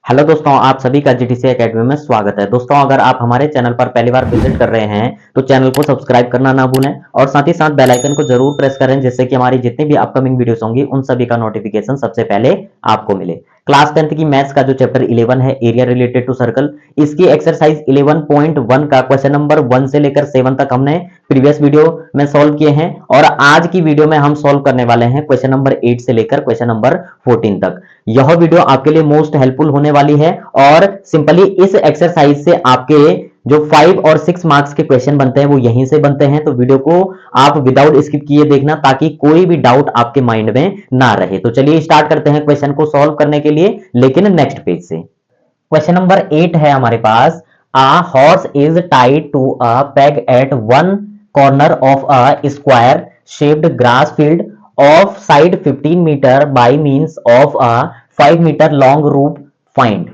Hello दोस्तों, आप सभी का जीटीसी एकेडमी में स्वागत है। दोस्तों, अगर आप हमारे चैनल पर पहली बार विजिट कर रहे हैं तो चैनल को सब्सक्राइब करना ना भूलें और साथ ही साथ बेल आइकन को जरूर प्रेस करें, जिससे कि हमारी जितनी भी अपकमिंग वीडियोस होंगी उन सभी का नोटिफिकेशन सबसे पहले आपको मिले। क्लास 10th की मैथ्स का जो चैप्टर 11 है, एरिया रिलेटेड टू सर्कल, इसकी एक्सरसाइज 11.1 का क्वेश्चन नंबर 1 से लेकर 7 तक हमने प्रीवियस वीडियो में सॉल्व किए हैं और आज की वीडियो में हम सॉल्व करने वाले हैं क्वेश्चन नंबर 8 से लेकर क्वेश्चन नंबर 14 तक। यह वीडियो आपके लिए मोस्ट हेल्पफुल होने वाली है और सिंपली इस एक्सरसाइज से आपके जो 5 और 6 मार्क्स के क्वेश्चन बनते हैं वो यहीं से बनते हैं। तो वीडियो को आप विदाउट स्किप किए देखना ताकि कोई भी डाउट आपके माइंड में ना रहे। तो चलिए स्टार्ट करते हैं क्वेश्चन को सॉल्व करने के लिए, लेकिन नेक्स्ट पेज से। क्वेश्चन नंबर 8 है हमारे पास। A horse is tied to a peg at one corner of a square shaped grass field of side 15 metre by means of a 5 metre long rope find.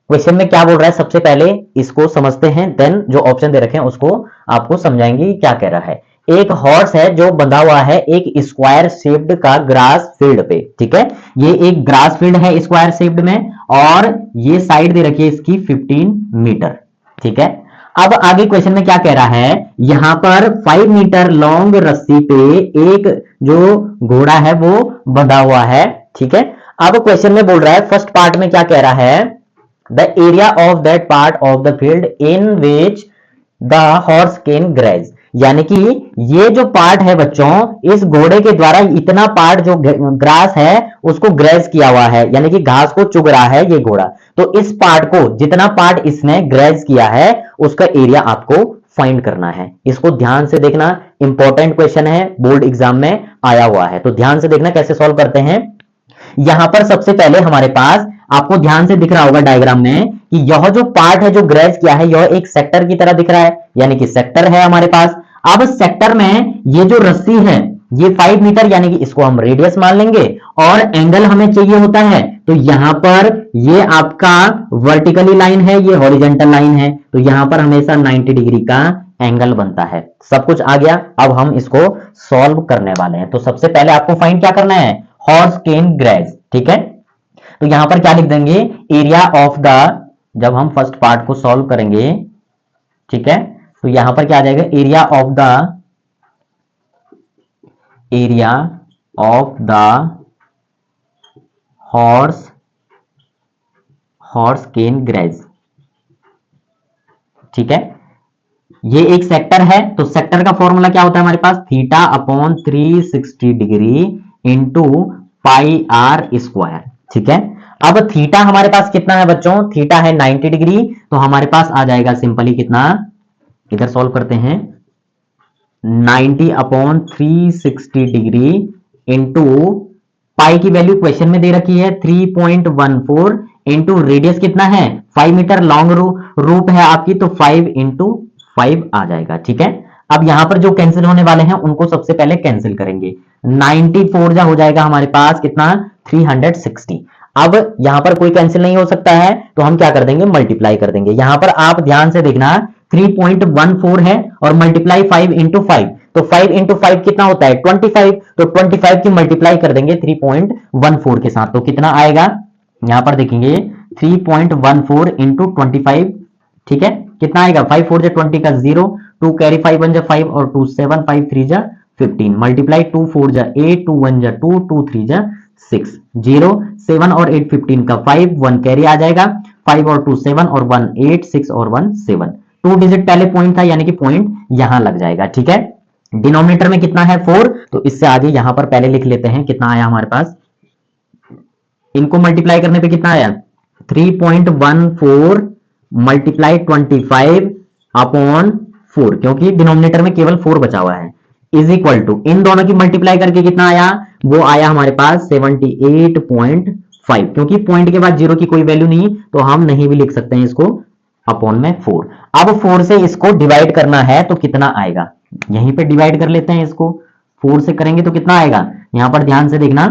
Question में क्या बोल रहा है, सबसे पहले इसको समझते हैं, देन जो ऑप्शन दे रखे हैं उसको आपको समझाएंगे क्या कह रहा है। एक हॉर्स है जो बंधा हुआ है एक स्क्वायर शेप्ड का ग्रास फील्ड पे, ठीक है। ये एक ग्रास फील्ड है स्क्वायर शेप्ड में और ये साइड दे रखी है इसकी 15 मीटर, ठीक है। अब आगे क्वेश्चन में क्या कह रहा है, यहां पर 5 मीटर लॉन्ग रस्सी पे एक जो घोड़ा है वो बंधा हुआ है, ठीक है। अब क्वेश्चन में बोल रहा है, फर्स्ट पार्ट में क्या कह रहा है, the area of that part of the field in which the horse can graze, यानी कि ये जो पार्ट है बच्चों, इस घोड़े के द्वारा इतना पार्ट जो ग्रास है उसको ग्रेज किया हुआ है, यानी कि घास को चुग रहा है ये घोड़ा। तो इस पार्ट को, जितना पार्ट इसने ग्रेज किया है उसका एरिया आपको फाइंड करना है। इसको ध्यान से देखना, इंपॉर्टेंट क्वेश्चन है, बोर्ड एग्जाम में आया हुआ है, तो ध्यान से देखना कैसे सॉल्व करते हैं। यहां पर सबसे पहले हमारे पास आपको ध्यान से दिख रहा होगा डायग्राम में कि यह जो पार्ट है जो ग्रेज किया है यह एक सेक्टर की तरह दिख रहा है, यानी कि सेक्टर है हमारे पास। अब सेक्टर में ये जो रस्सी है ये 5 मीटर, यानी कि इसको हम रेडियस मान लेंगे और एंगल हमें चाहिए होता है, तो यहां पर ये आपका वर्टिकली लाइन है, ये हॉरिजेंटल लाइन है, तो यहां पर हमेशा 90 डिग्री का एंगल बनता है। सब कुछ आ गया, अब हम इसको सॉल्व करने वाले हैं। तो सबसे पहले आपको फाइंड क्या करना है, हॉर्स कैन ग्रेज, ठीक है। तो यहां पर क्या लिख देंगे, एरिया ऑफ द, जब हम फर्स्ट पार्ट को सॉल्व करेंगे, ठीक है, तो यहां पर क्या आ जाएगा, area of the horse can graze, ठीक है। ये एक सेक्टर है, तो सेक्टर का फॉर्मूला क्या होता है हमारे पास, theta upon 360 degree into pi are square, ठीक है। अब थीटा हमारे पास कितना है बच्चों, थीटा है 90 डिग्री, तो हमारे पास आ जाएगा सिंपली कितना, इधर सॉल्व करते हैं, 90 अपॉन 360 डिग्री इंटू पाई की वैल्यू क्वेश्चन में दे रखी है 3.14 इंटू रेडियस कितना है 5 मीटर लॉन्ग रूप है आपकी, तो 5 इंटू 5 आ जाएगा, ठीक है। अब यहां पर जो कैंसिल होने वाले हैं उनको सबसे पहले कैंसिल करेंगे, 94 जा हो जाएगा हमारे पास कितना, 360। अब यहां पर कोई कैंसिल नहीं हो सकता है तो हम क्या कर देंगे, मल्टीप्लाई कर देंगे। यहां पर आप ध्यान से देखना, 3.14 है और मल्टीप्लाई 5 इंटू 5, तो 5 इंटू 5 कितना होता है 25, तो 25 की मल्टीप्लाई कर देंगे 3.14 के साथ, तो कितना आएगा, यहां पर देखेंगे 3.14 इंटू 25, ठीक है, कितना आएगा, 5 4 जा 20 का 0, 2 कैरी 5 1 जा 5 और 2 7 5 3 जा 15, मल्टीप्लाई 2 4 जा 8, 2 1 जा 2, 2 3 जा 6, 0 7 और 8 15 का 5, 1 कैरी आ जाएगा, 5 और 2 7 और 1 8, 6 और 1 7, 2 डिजिट पहले पॉइंट था, यानी कि पॉइंट यहां लग जाएगा, ठीक है। डिनोमिनेटर में कितना है 4, तो इससे आगे यहां पर पहले लिख लेते हैं कितना आया हमारे पास, इनको मल्टीप्लाई करने पे कितना आया, 3.14 मल्टीप्लाई 25 अपॉन 4, क्योंकि डिनोमिनेटर में केवल 4 बचा हुआ है, इज इक्वल टू, इन दोनों की मल्टीप्लाई करके कितना आया, वो आया हमारे पास 78.5, क्योंकि पॉइंट के बाद 0 की कोई वैल्यू नहीं तो हम नहीं भी लिख सकते हैं इसको, अपॉन में 4। अब 4 से इसको डिवाइड करना है तो कितना आएगा, यहीं पे डिवाइड कर लेते हैं इसको, 4 से करेंगे तो कितना आएगा, यहां पर ध्यान से देखना,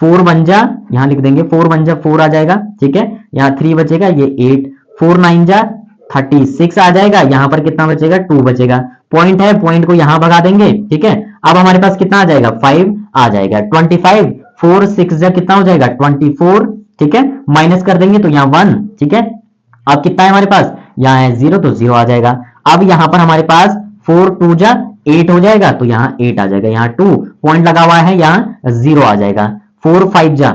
4 1 जा, यहां लिख देंगे 4 1 जा 4 आ जाएगा, ठीक है, यहां 3 बचेगा, ये 8, 4 9 जा 36 आ जाएगा, यहां पर कितना बचेगा, 2 बचेगा, पॉइंट है, पॉइंट को यहां भगा देंगे, ठीक है। अब हमारे पास कितना आ जाएगा, 5 आ जाएगा, 25 4 6 जा कितना हो जाएगा 24, ठीक है, माइनस कर देंगे तो यहाँ 1, ठीक है। अब कितना है हमारे पास, यहाँ है 0 तो 0 आ जाएगा। अब यहाँ पर हमारे पास 4 2 जा 8 हो जाएगा तो यहाँ 8 आ जाएगा, यहाँ 2 पॉइंट लगा हुआ है, यहाँ 0 आ जाएगा। 4 5 जा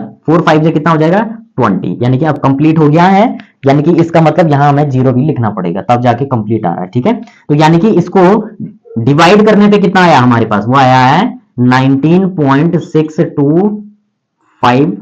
कितना हो जाएगा 20, यानी कि अब कंप्लीट हो गया है, यानी कि इसका मतलब यहाँ हमें 0 भी लिखना पड़ेगा तब जाके कंप्लीट आ रहा है, ठीक है। तो यानी कि इसको डिवाइड करने पे कितना आया हमारे पास, वो आया है 19.625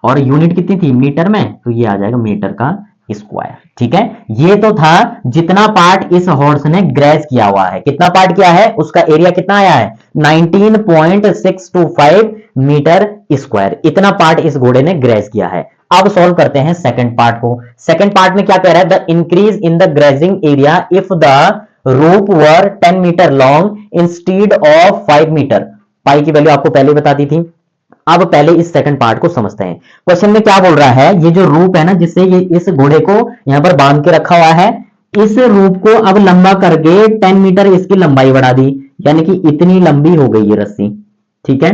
और यूनिट कितनी थी मीटर में, तो ये आ जाएगा मीटर का स्क्वायर, ठीक है। ये तो था जितना पार्ट इस हॉर्स ने ग्रेज किया हुआ है, कितना पार्ट किया है, उसका एरिया कितना आया है 19.625 मीटर स्क्वायर, इतना पार्ट इस घोड़े ने ग्रेज किया है। अब सॉल्व करते हैं सेकंड पार्ट को। सेकंड पार्ट में क्या कह रहा है, the increase in the grazing area if the rope were 10 metre long instead of 5 metre. Pi की वैल्यू आपको पहले बता दी थी। अब पहले इस सेकंड पार्ट को समझते हैं। क्वेश्चन में क्या बोल रहा है, ये जो रूप है ना जिससे ये इस घोड़े को यहां पर बांध के रखा हुआ है, इस रूप को अब लंबा करके 10 मीटर इसकी लंबाई बढ़ा दी, यानी कि इतनी लंबी हो गई ये रस्सी, ठीक है।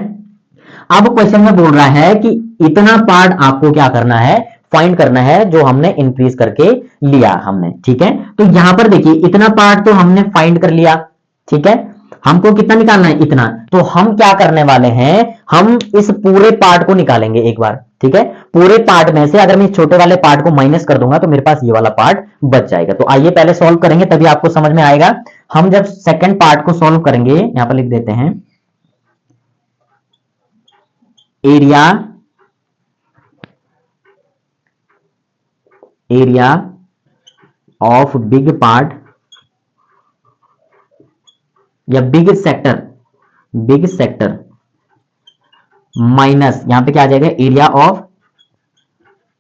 अब क्वेश्चन में बोल रहा है कि इतना पार्ट आपको क्या करना है, फाइंड करना है, जो हमने इंक्रीज करके लिया हमने, ठीक है। तो यहां पर देखिए इतना पार्ट तो हमने फाइंड कर लिया, ठीक है। हमको कितना निकालना है, इतना। तो हम क्या करने वाले हैं, हम इस पूरे पार्ट को निकालेंगे एक बार, ठीक है। पूरे पार्ट में से अगर मैं इस छोटे वाले पार्ट को माइनस कर दूंगा तो मेरे पास ये वाला पार्ट बच जाएगा। तो आइए पहले सॉल्व करेंगे तभी आपको समझ में आएगा। हम जब सेकंड पार्ट को सॉल्व करेंगे, यहां पर लिख देते हैं एरिया ऑफ बिग पार्ट या बिग सेक्टर माइनस, यहां पे क्या आ जाएगा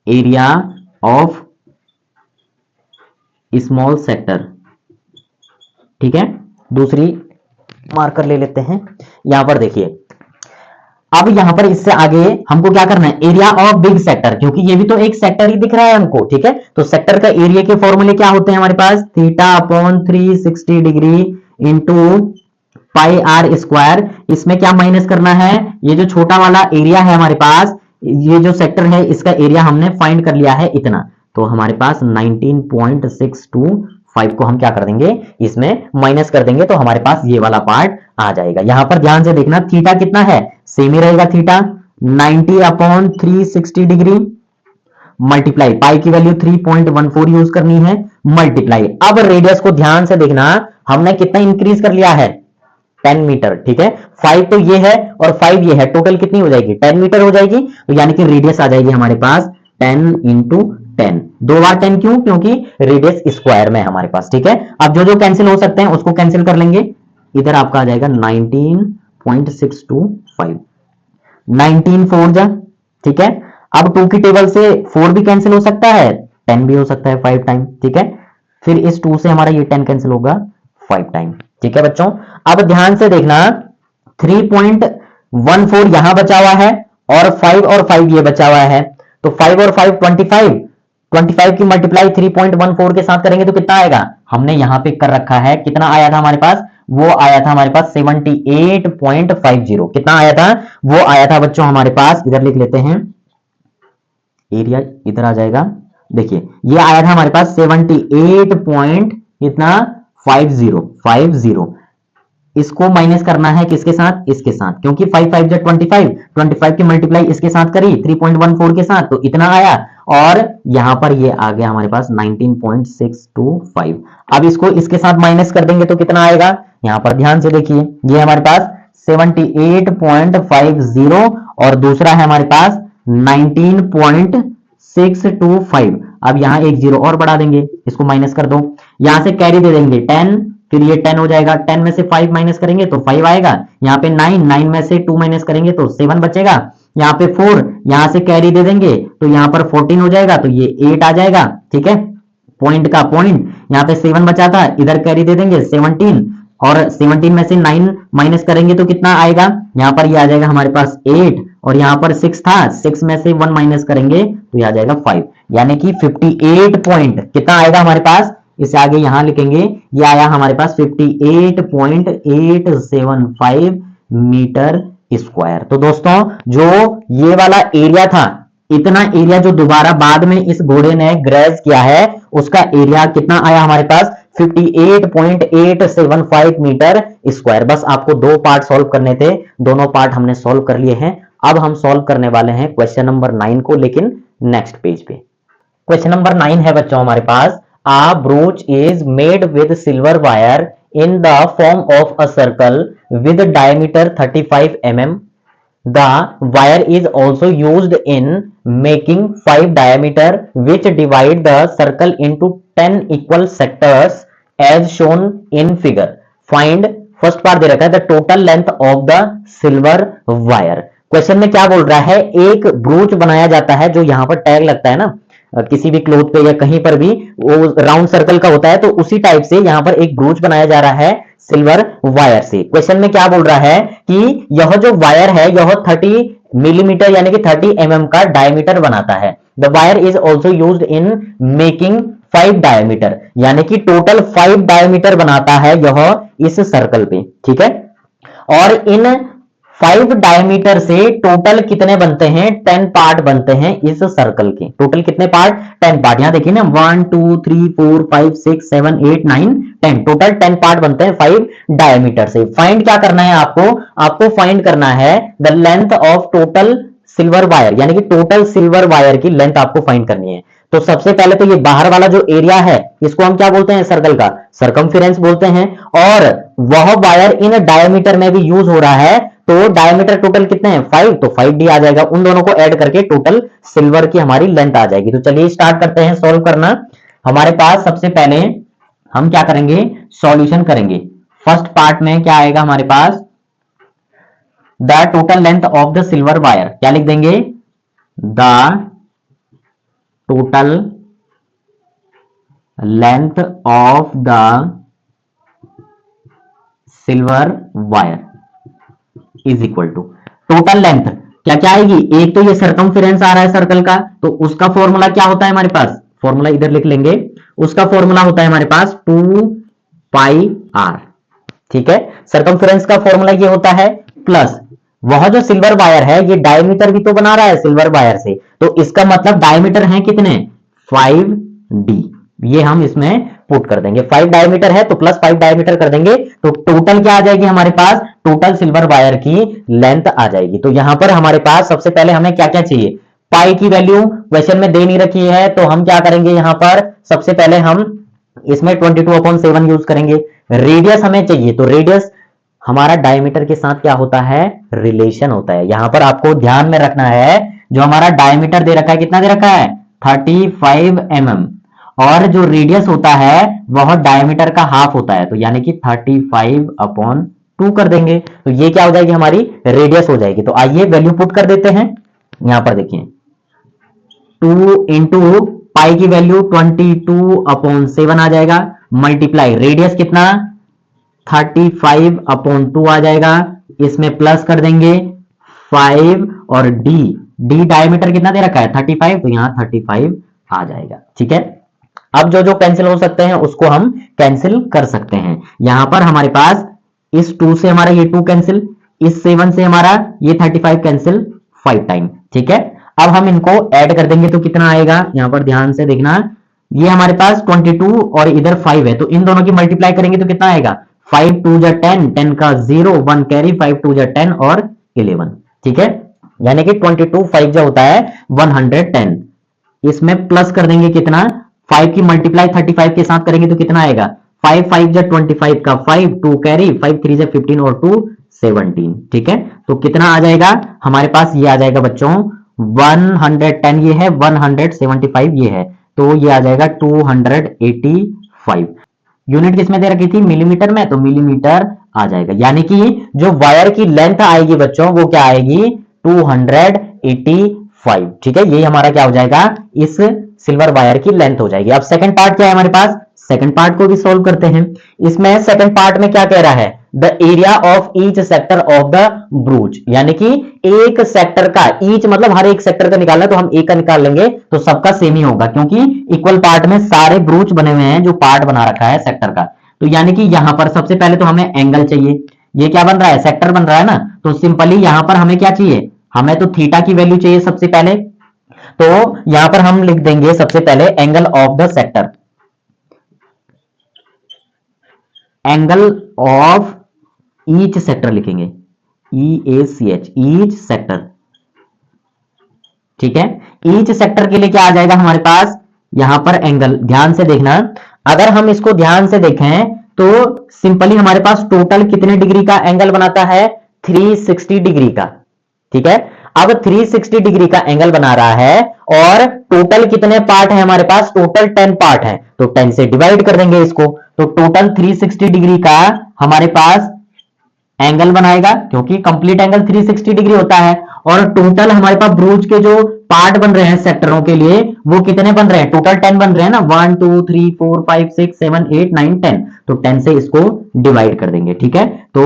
एरिया ऑफ स्मॉल सेक्टर, ठीक है। दूसरी मार्कर ले लेते हैं, यहां पर देखिए अब यहां पर इससे आगे हमको क्या करना है, एरिया ऑफ बिग सेक्टर, क्योंकि ये भी तो एक सेक्टर ही दिख रहा है हमको, ठीक है। तो सेक्टर का एरिया के फॉर्मूले क्या होते हैं हमारे पास, theta upon 360 degree into pi are square. इसमें क्या माइनस करना है, ये जो छोटा वाला एरिया है हमारे पास, ये जो सेक्टर है इसका एरिया हमने फाइंड कर लिया है इतना, तो हमारे पास 19.625 को हम क्या कर देंगे, इसमें माइनस कर देंगे तो हमारे पास ये वाला पार्ट आ जाएगा। यहां पर ध्यान से देखना, थीटा कितना है, सेम ही रहेगा theta 90 upon 360 degree multiply, pi की वैल्यू 3.14 यूज करनी है, मल्टीप्लाई। अब रेडियस को ध्यान से देखना, हमने कितना इंक्रीज कर लिया है 10 मीटर, ठीक है। 5 तो ये है और 5 ये है, टोटल कितनी हो जाएगी 10 मीटर हो जाएगी, तो यानी कि रेडियस आ जाएगी हमारे पास 10 इंटू 10, 2 बार 10 क्यों, क्योंकि रेडियस स्क्वायर में है हमारे पास, ठीक है। अब जो जो कैंसिल हो सकते हैं उसको कैंसिल कर लेंगे, इधर आपका आ जाएगा 19.625, 19 4 जा, ठीक है। अब 2 की टेबल से 4 भी कैंसिल हो सकता है, 10 भी हो सकता है 5 टाइम, ठीक है। फिर इस 2 से हमारा ये 10 कैंसिल होगा 5 टाइम, ठीक है बच्चों। अब ध्यान से देखना 3.14 यहां बचा हुआ है और 5 और 5 ये बचा हुआ है, तो 5 और 5 25 की मल्टीप्लाई 3.14 के साथ करेंगे तो कितना आएगा, हमने यहां पे कर रखा है, कितना आया था हमारे पास, वो आया था हमारे पास 78.50, कितना आया था, वो आया था बच्चों हमारे पास, इधर लिख लेते हैं, एरिया इधर आ जाएगा, देखिए ये आया था हमारे पास 78 पॉइंट कितना 50, इसको माइनस करना है किसके साथ, इसके साथ, क्योंकि 5 5 जा 25 की मल्टीप्लाई इसके साथ करी 3.14 के साथ तो इतना आया, और यहां पर ये आ गया हमारे पास 19.625। अब इसको इसके साथ माइनस कर देंगे तो कितना आएगा, यहां पर ध्यान से देखिए, ये हमारे पास 78.50 और दूसरा है हमारे पास 19.625। अब यहां एक जीरो और बढ़ा देंगे, इसको माइनस कर दो, यहां से कैरी दे देंगे 10, फिर ये 10 हो जाएगा, 10 में से 5 माइनस करेंगे तो 5 आएगा, यहाँ पे 9 में से 2 माइनस करेंगे तो 7 बचेगा, यहाँ पे 4, यहां से कैरी दे देंगे तो यहाँ पर 14 हो जाएगा, तो ये 8 आ जाएगा, ठीक है। पॉइंट का पॉइंट, यहाँ पे 7 बचा था, इधर कैरी दे देंगे 17, और 17 में से 9 माइनस करेंगे तो कितना आएगा, यहाँ पर ये आ जाएगा हमारे पास 8, और यहाँ पर 6 था, 6 में से 1 माइनस करेंगे तो ये आ जाएगा 5, यानी कि 58 पॉइंट कितना आएगा हमारे पास, इससे आगे यहां लिखेंगे, ये आया हमारे पास 58.875 मीटर स्क्वायर। तो दोस्तों जो ये वाला एरिया था, इतना एरिया जो दोबारा बाद में इस घोड़े ने ग्रेज किया है, उसका एरिया कितना आया हमारे पास 58.875 मीटर स्क्वायर। बस आपको दो पार्ट सॉल्व करने थे, दोनों पार्ट हमने सॉल्व कर लिए हैं। अब हम सॉल्व करने वाले हैं क्वेश्चन नंबर 9 को, लेकिन नेक्स्ट पेज पे। क्वेश्चन नंबर 9 है बच्चों हमारे पास, a brooch is made with silver wire in the form of a circle with diameter 35 mm. The wire is also used in making 5 diameter which divide the circle into 10 equal sectors as shown in figure. Find first part दे रखा है, the total length of the silver wire. Question में क्या बोल रहा है, एक ब्रूच बनाया जाता है, जो यहां पर टैग लगता है ना किसी भी क्लोथ पे या कहीं पर भी, वो राउंड सर्कल का होता है, तो उसी टाइप से यहां पर एक ब्रूच बनाया जा रहा है सिल्वर वायर से। क्वेश्चन में क्या बोल रहा है कि यह जो वायर है यह 30 मिलीमीटर यानी कि 30 mm का डायमीटर बनाता है। The wire is also used in making 5 diameter, यानी कि टोटल 5 डायमीटर बनाता है यह इस सर्कल पे, ठीक है। और इन 5 डायमीटर से टोटल कितने बनते हैं, 10 पार्ट बनते हैं इस सर्कल के। टोटल कितने पार्ट, 10 पार्ट। यहां देखिए ना 1 2 3 4 5 6 7 8 9 10, टोटल 10 पार्ट बनते हैं 5 डायमीटर से। फाइंड क्या करना है आपको फाइंड करना है the length of total silver wire, यानी कि टोटल सिल्वर वायर की लेंथ आपको फाइंड करनी है। तो सबसे पहले तो ये बाहर वाला जो एरिया है इसको हम क्या बोलते हैं, सर्कल का सरकमफेरेंस बोलते हैं। और वह वायर इन डायमीटर में भी यूज हो रहा है, तो डायमीटर टोटल कितने हैं 5, तो 5d आ जाएगा। उन दोनों को ऐड करके टोटल सिल्वर की हमारी लेंथ आ जाएगी। तो चलिए स्टार्ट करते हैं सॉल्व करना। हमारे पास सबसे पहले हम क्या करेंगे, सॉल्यूशन करेंगे। फर्स्ट पार्ट में क्या आएगा हमारे पास, the total length of the silver wire, क्या लिख देंगे, the total length of the silver wire is equal to total length क्या क्या आएगी, एक तो ये सरकमफेरेंस आ रहा है सर्कल का, तो उसका फॉर्मूला क्या होता है हमारे पास, फॉर्मूला इधर लिख लेंगे, उसका फॉर्मूला होता है हमारे पास 2 पाई आर, ठीक है। सरकमफेरेंस का फॉर्मूला ये होता है, प्लस वह जो सिल्वर वायर है ये डायमीटर भी तो बना रहा है सिल्वर वायर से, तो इसका मतलब डायमीटर है कितने 5d, ये हम इसमें पुट कर देंगे। 5 डायमीटर है तो प्लस 5 डायमीटर कर देंगे, तो टोटल क्या आ जाएगी हमारे पास, टोटल सिल्वर वायर की लेंथ आ जाएगी। तो यहां पर हमारे पास सबसे पहले हमें क्या क्या चाहिए, पाई की वैल्यू क्वेश्चन में दे नहीं रखी है, तो हम क्या करेंगे, यहां पर सबसे पहले हम इसमें 22/7 यूज करेंगे। रेडियस हमें चाहिए, तो रेडियस हमारा डायमीटर के साथ क्या होता है, रिलेशन होता है। यहां पर आपको ध्यान में रखना है, जो हमारा डायमीटर दे रखा है कितना दे रखा है 35 mm, और जो रेडियस होता है वह डायमीटर का हाफ होता है, तो यानी कि 35/2 कर देंगे, तो ये क्या हो जाएगी हमारी रेडियस हो जाएगी। तो आइए वैल्यू पुट कर देते हैं। यहां पर देखिए 2 इंटू पाई की वैल्यू 22/7 आ जाएगा, मल्टीप्लाई रेडियस कितना 35/2 आ जाएगा, इसमें प्लस कर देंगे 5 और डी डायमीटर कितना दे रखा है 35, तो यहां 35 आ जाएगा, ठीक है। अब जो जो कैंसिल हो सकते हैं उसको हम कैंसिल कर सकते हैं। यहां पर हमारे पास इस 2 से हमारा ये 2 कैंसिल, इस 7 से हमारा ये 35 कैंसिल 5 टाइम, ठीक है। अब हम इनको ऐड कर देंगे तो कितना आएगा, यहां पर ध्यान से देखना, ये हमारे पास 22 और इधर 5 है, तो इन दोनों की मल्टीप्लाई करेंगे तो कितना आएगा 5 2 जा 10, 10 का 0, 1 कैरी, 5 2 जा 10 और 11, ठीक है। यानी कि 22 5 जो होता है 110, इसमें प्लस कर देंगे कितना 5 की मल्टीप्लाई 35 के साथ करेंगे तो कितना आएगा 5 5 जा 25 का 5, 2 कैरी, 5 3 जा 15 और 2 17, ठीक है। तो कितना आ जाएगा हमारे पास, ये आ जाएगा बच्चों 110, ये है 175 ये है, तो ये आ जाएगा 285। यूनिट किसमें दे रखी थी, मिलीमीटर में, तो मिलीमीटर आ जाएगा। यानी कि जो वायर की लेंथ आएगी बच्चों वो क्या आएगी 285, ठीक है। ये हमारा क्या हो जाएगा, इस सिल्वर वायर की लेंथ हो जाएगी। अब सेकंड पार्ट क्या है हमारे पास, सेकंड पार्ट को भी सोल्व करते हैं। इसमें सेकंड पार्ट में क्या कह रहा है, the area of each sector of the ब्रूच, यानी कि एक सेक्टर का, ईच मतलब हर एक सेक्टर का निकालना है, तो हम एक का निकाल लेंगे तो सबका सेम ही होगा, क्योंकि इक्वल पार्ट में सारे ब्रूच बने हुए हैं जो पार्ट बना रखा है सेक्टर का। तो यानी कि यहां पर सबसे पहले तो हमें एंगल चाहिए, ये क्या बन रहा है, सेक्टर बन रहा है ना। तो सिंपली यहां पर हमें क्या चाहिए, हमें तो थीटा की वैल्यू चाहिए सबसे पहले। तो यहां पर हम लिख देंगे सबसे पहले angle of the sector, angle of each sector लिखेंगे, EACH, ईच सेक्टर। ठीक है, ईच सेक्टर के लिए क्या आ जाएगा हमारे पास, यहां पर एंगल, ध्यान से देखना, अगर हम इसको ध्यान से देखें तो सिंपली हमारे पास टोटल कितने डिग्री का एंगल बनाता है, 360 डिग्री का। ठीक है, अब 360 डिग्री का एंगल बना रहा है और टोटल कितने पार्ट है हमारे पास, टोटल 10 पार्ट है, तो 10 से डिवाइड कर देंगे इसको, तो टोटल 360 डिग्री का हमारे पास एंगल बनाएगा, क्योंकि कंप्लीट एंगल 360 डिग्री होता है। और टोटल हमारे पास ब्रोच के जो पार्ट बन रहे हैं सेक्टरों के लिए वो कितने बन रहे हैं, टोटल 10 बन रहे हैं ना, 1 2 3 4 5 6 7 8 9 10, तो 10 से इसको डिवाइड कर देंगे। ठीक है, तो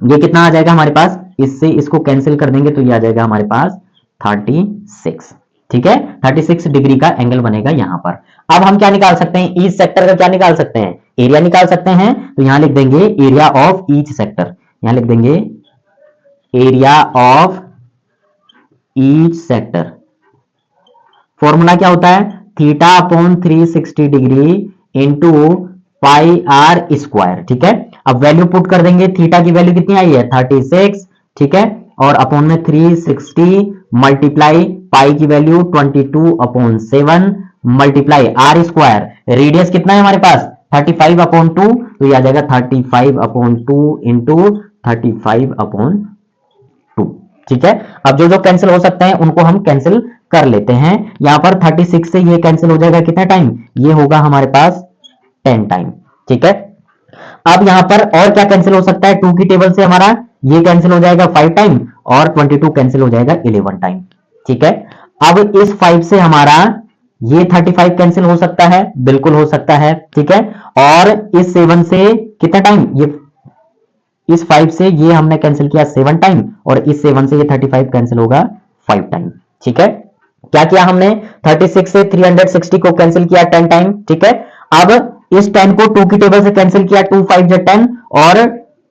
ये कितना आ जाएगा हमारे पास, इससे इसको कैंसिल कर देंगे तो ये आ जाएगा हमारे पास 36। ठीक है, 36 डिग्री का एंगल बनेगा यहां पर। अब हम क्या निकाल सकते हैं, ईच सेक्टर का क्या निकाल सकते हैं, एरिया निकाल सकते हैं। तो यहां लिख देंगे एरिया ऑफ ईच सेक्टर, यहां लिख देंगे area of each sector. Formula क्या होता है, theta upon 360 degree into pi are square. ठीक है, अब वैल्यू पुट कर देंगे, थीटा की वैल्यू कितनी आई है 36। ठीक है, और अपॉन में 360 मल्टीप्लाई पाई की value 22/7 multiply r square, radius कितना है हमारे पास 35/2, तो ये आ जाएगा 35/2 इंटू 35/2। ठीक है, अब जो जो कैंसिल हो सकते हैं उनको हम कैंसिल कर लेते हैं। यहां पर 36 से ये कैंसिल हो जाएगा कितना टाइम, ये होगा हमारे पास 10 टाइम। ठीक है, अब यहां पर और क्या कैंसिल हो सकता है, 2 की टेबल से हमारा ये कैंसिल हो जाएगा 5 टाइम और 22 कैंसिल हो जाएगा 11 टाइम। ठीक है, अब इस 5 से हमारा ये 35 कैंसिल हो सकता है, बिल्कुल हो सकता है। ठीक है, और इस 7 से कितना टाइम, ये इस 5 से ये हमने कैंसिल किया 7 टाइम और इस 7 से ये 35 कैंसिल होगा 5 टाइम। ठीक है, क्या किया हमने, 36 से 360 को कैंसिल किया 10 टाइम। ठीक है, अब इस 10 को 2 की टेबल से कैंसिल किया, 2 5 × 10 और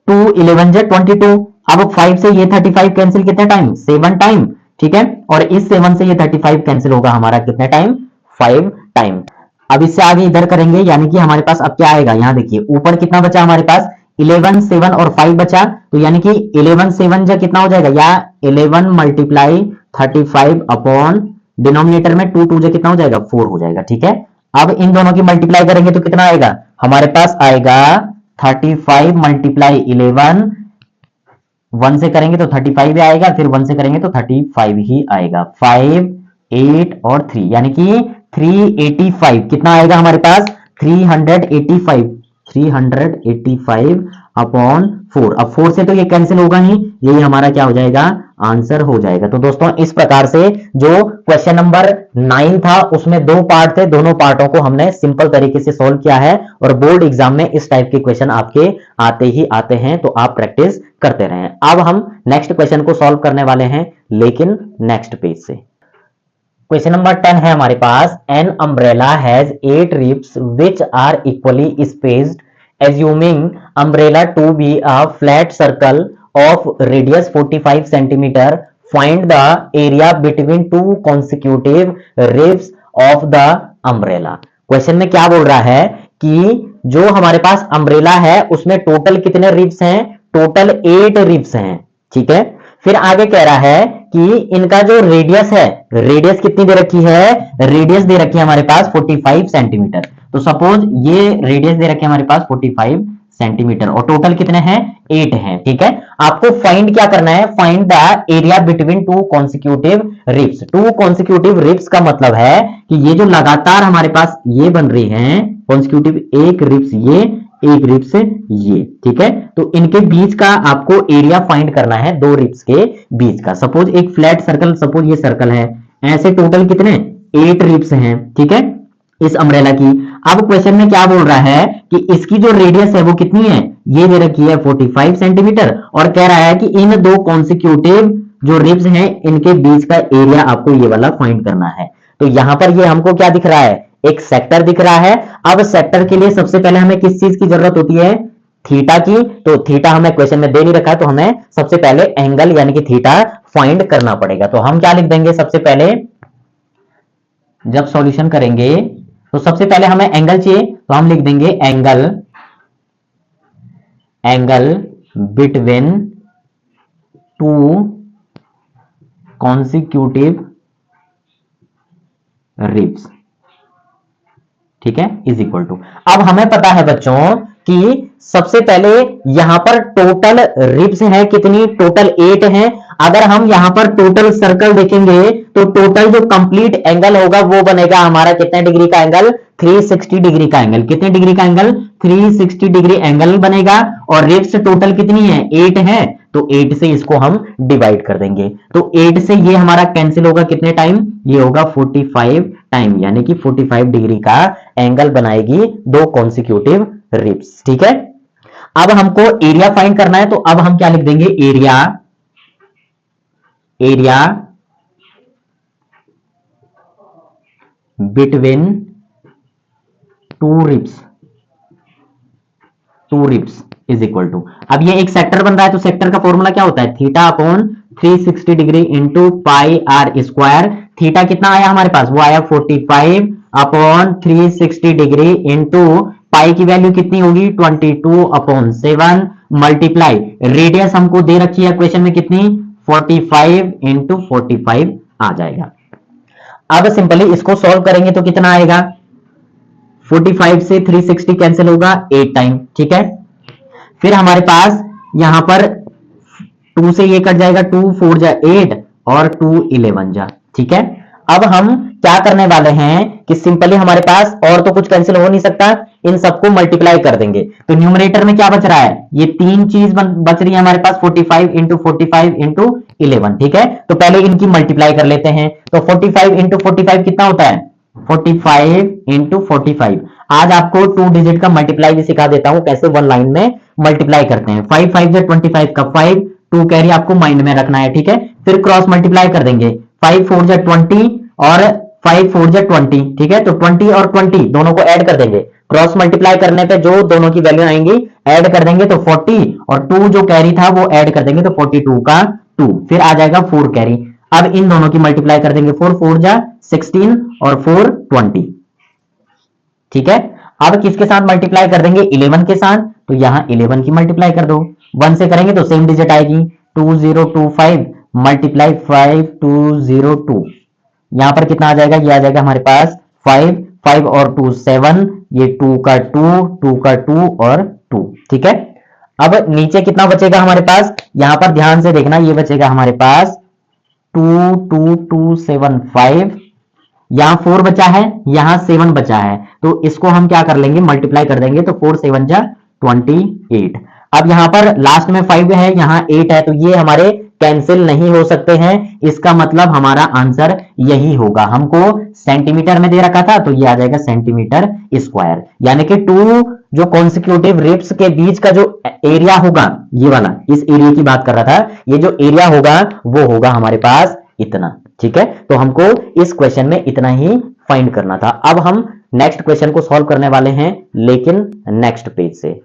2 11 × 22। अब 5 से ये 35 कैंसिल कितने टाइम, 7 टाइम। ठीक है, और इस 7 से ये 35 कैंसिल होगा हमारा कितने टाइम, 5 टाइम। अब इससे आगे इधर करेंगे, यानी कि हमारे पास अब क्या आएगा, यहां देखिए ऊपर कितना बचा हमारे पास, 11 7 और 5 बचा, तो यानी कि 11 7 जा कितना हो जाएगा, या 11 मल्टीप्लाई 35 अपॉन डिनोमिनेटर में 2 2 जा कितना हो जाएगा, 4 हो जाएगा। ठीक है, अब इन दोनों की मल्टीप्लाई करेंगे तो कितना आएगा हमारे पास, आएगा 35 मल्टीप्लाई 11, 1 से करेंगे तो 35 ही आएगा, फिर 1 से करेंगे तो 35 ही आएगा, 5 8 और 3, यानी कि 385 कितना आएगा हमारे पास, 385 अपॉन 4। अब 4 से तो ये कैंसिल होगा नहीं, यही हमारा क्या हो जाएगा, आंसर हो जाएगा। तो दोस्तों इस प्रकार से जो क्वेश्चन नंबर 9 था उसमें 2 पार्ट थे, दोनों पार्टों को हमने सिंपल तरीके से सॉल्व किया है और बोर्ड एग्जाम में इस टाइप के क्वेश्चन आपके आते ही आते हैं, तो आप प्रैक्टिस करते रहें। अब हम नेक्स्ट क्वेश्चन को सॉल्व करने वाले हैं, लेकिन नेक्स्ट पेज से। क्वेश्चन नंबर 10 है हमारे पास, an umbrella has 8 ribs which are equally spaced, assuming umbrella to be a flat circle of radius 45 centimeter, find the area between two consecutive ribs of the umbrella। Question में क्या बोल रहा है कि जो हमारे पास अम्ब्रेला है उसमें टोटल कितने रिब्स हैं, टोटल 8 रिब्स हैं। ठीक है, फिर आगे कह रहा है कि इनका जो रेडियस है, रेडियस कितनी दे रखी है, रेडियस दे रखी है हमारे पास 45 सेंटीमीटर। तो सपोज ये रेडियस दे रखे हमारे पास 45 सेंटीमीटर और टोटल कितने हैं, 8 हैं। ठीक है, आपको फाइंड क्या करना है, find the area between to consecutive ribs. To consecutive ribs का मतलब है कि ये जो लगातार हमारे पास ये बन रही हैं कॉन्सिक्यूटिव, एक रिब्स ये, एक रिब्स ये। ठीक है, तो इनके बीच का आपको एरिया फाइंड करना है, 2 रिब्स के बीच का। सपोज एक फ्लैट सर्कल, सपोज ये सर्कल है, ऐसे टोटल कितने 8 रिब्स हैं। ठीक है, इस अम्ब्रेला की। अब क्वेश्चन में क्या बोल रहा है कि इसकी जो रेडियस है वो कितनी है, ये दे रखी है 45 सेंटीमीटर और कह रहा है कि इन 2 कॉन्सिक्यूटिव जो रिब्स हैं इनके बीच का एरिया आपको ये वाला फाइंड करना है। तो यहां पर ये हमको क्या दिख रहा है, एक सेक्टर दिख रहा है। अब सेक्टर के लिए सबसे पहले हमें किस चीज की जरूरत होती है, थीटा की, तो थीटा हमें क्वेश्चन में दे नहीं रखा है, तो हमें सबसे पहले एंगल यानी कि थीटा फाइंड करना पड़ेगा। तो हम क्या लिख देंगे, सबसे पहले जब सॉल्यूशन करेंगे तो सबसे पहले हमें एंगल चाहिए, तो हम लिख देंगे angle between two consecutive ribs, ठीक है, इज इक्वल टू। अब हमें पता है बच्चों कि सबसे पहले यहां पर टोटल रिब्स है कितनी, टोटल 8 है। अगर हम यहां पर टोटल सर्कल देखेंगे तो टोटल जो कंप्लीट एंगल होगा वो बनेगा हमारा कितने डिग्री का एंगल, 360 डिग्री का एंगल। कितने डिग्री का एंगल, 360 डिग्री एंगल बनेगा। और रिब्स टोटल कितनी है, 8 है, तो 8 से इसको हम डिवाइड कर देंगे, तो 8 से ये हमारा कैंसिल होगा कितने टाइम, ये होगा 45 टाइम, यानी कि 45 डिग्री का एंगल बनाएगी दो कॉन्सिक्यूटिव रिब्स, ठीक है। अब हमको एरिया फाइंड करना है, तो अब हम क्या लिख देंगे, area between two ribs is equal to, अब ये एक सेक्टर बन रहा है, तो सेक्टर का फॉर्मूला क्या होता है, theta upon 360 degree into pi are square. Theta कितना आया हमारे पास, वो आया 45 अपॉन 360 डिग्री इंटू पाई की वैल्यू कितनी होगी, 22 अपॉन 7 मल्टीप्लाई रेडियस हमको दे रखी है क्वेश्चन में कितनी, 45 इंटू 45 आ जाएगा। अब सिंपली इसको सॉल्व करेंगे तो कितना आएगा, 45 से 360 कैंसिल होगा 8 टाइम, ठीक है। फिर हमारे पास यहां पर 2 से ये कट जाएगा, 2 4 जा 8 और 2 11 जा, ठीक है। अब हम क्या करने वाले हैं कि सिंपली हमारे पास और तो कुछ कैंसिल हो नहीं सकता, इन सबको मल्टीप्लाई कर देंगे। तो न्यूमरेटर में क्या बच रहा है, ये तीन चीज बच रही है हमारे पास, 45 इंटू 45 इंटू 11, ठीक है। तो पहले इनकी मल्टीप्लाई कर लेते हैं, तो 45 इंटू 45 कितना होता है, 45 इंटू 45। आज आपको 2 डिजिट का मल्टीप्लाई भी सिखा देता हूं, कैसे वन लाइन में मल्टीप्लाई करते हैं। 5 5 जा 25 का 5, 2 कैरी आपको माइंड में रखना है, ठीक है। फिर क्रॉस मल्टीप्लाई कर देंगे, 5 4 जा 20 और 5 4 जा 20, ठीक है। तो 20 और 20 दोनों को ऐड कर देंगे, क्रॉस मल्टीप्लाई करने पे जो दोनों की वैल्यू आएंगी ऐड कर देंगे, तो 40 और 2 जो कैरी था वो ऐड कर देंगे, तो 42 का 2, फिर आ जाएगा 4 कैरी। अब इन दोनों की मल्टीप्लाई कर देंगे, 4 4 जा 16 और 4 20, ठीक है। अब किसके साथ मल्टीप्लाई कर देंगे, 11 के साथ, तो यहां 11 की मल्टीप्लाई कर दो, 1 से करेंगे तो सेम डिजिट आएगी, 2025 मल्टीप्लाई 5202, यहां पर कितना आ जाएगा, ये आ जाएगा हमारे पास 5 5 और 2 7, ये 2 का 2 2 का 2 और 2, ठीक है। अब नीचे कितना बचेगा हमारे पास, यहां पर ध्यान से देखना, ये बचेगा हमारे पास 22275, यहां 4 बचा है, यहां 7 बचा है, तो इसको हम क्या कर लेंगे, मल्टीप्लाई कर देंगे, तो 4 7 जा 28। अब यहां पर लास्ट में 5 है, यहां 8 है, तो ये हमारे कैंसिल नहीं हो सकते हैं, इसका मतलब हमारा आंसर यही होगा। हमको सेंटीमीटर में दे रखा था, तो ये आ जाएगा सेंटीमीटर स्क्वायर, यानी कि 2 जो कॉन्सिक्यूटिव रिब्स के बीच का जो एरिया होगा, ये वाला, इस एरिया की बात कर रहा था, ये जो एरिया होगा वो होगा हमारे पास इतना, ठीक है। तो हमको इस क्वेश्चन में इतना ही फाइंड करना था। अब हम नेक्स्ट क्वेश्चन को सॉल्व करने वाले हैं, लेकिन नेक्स्ट पेज से।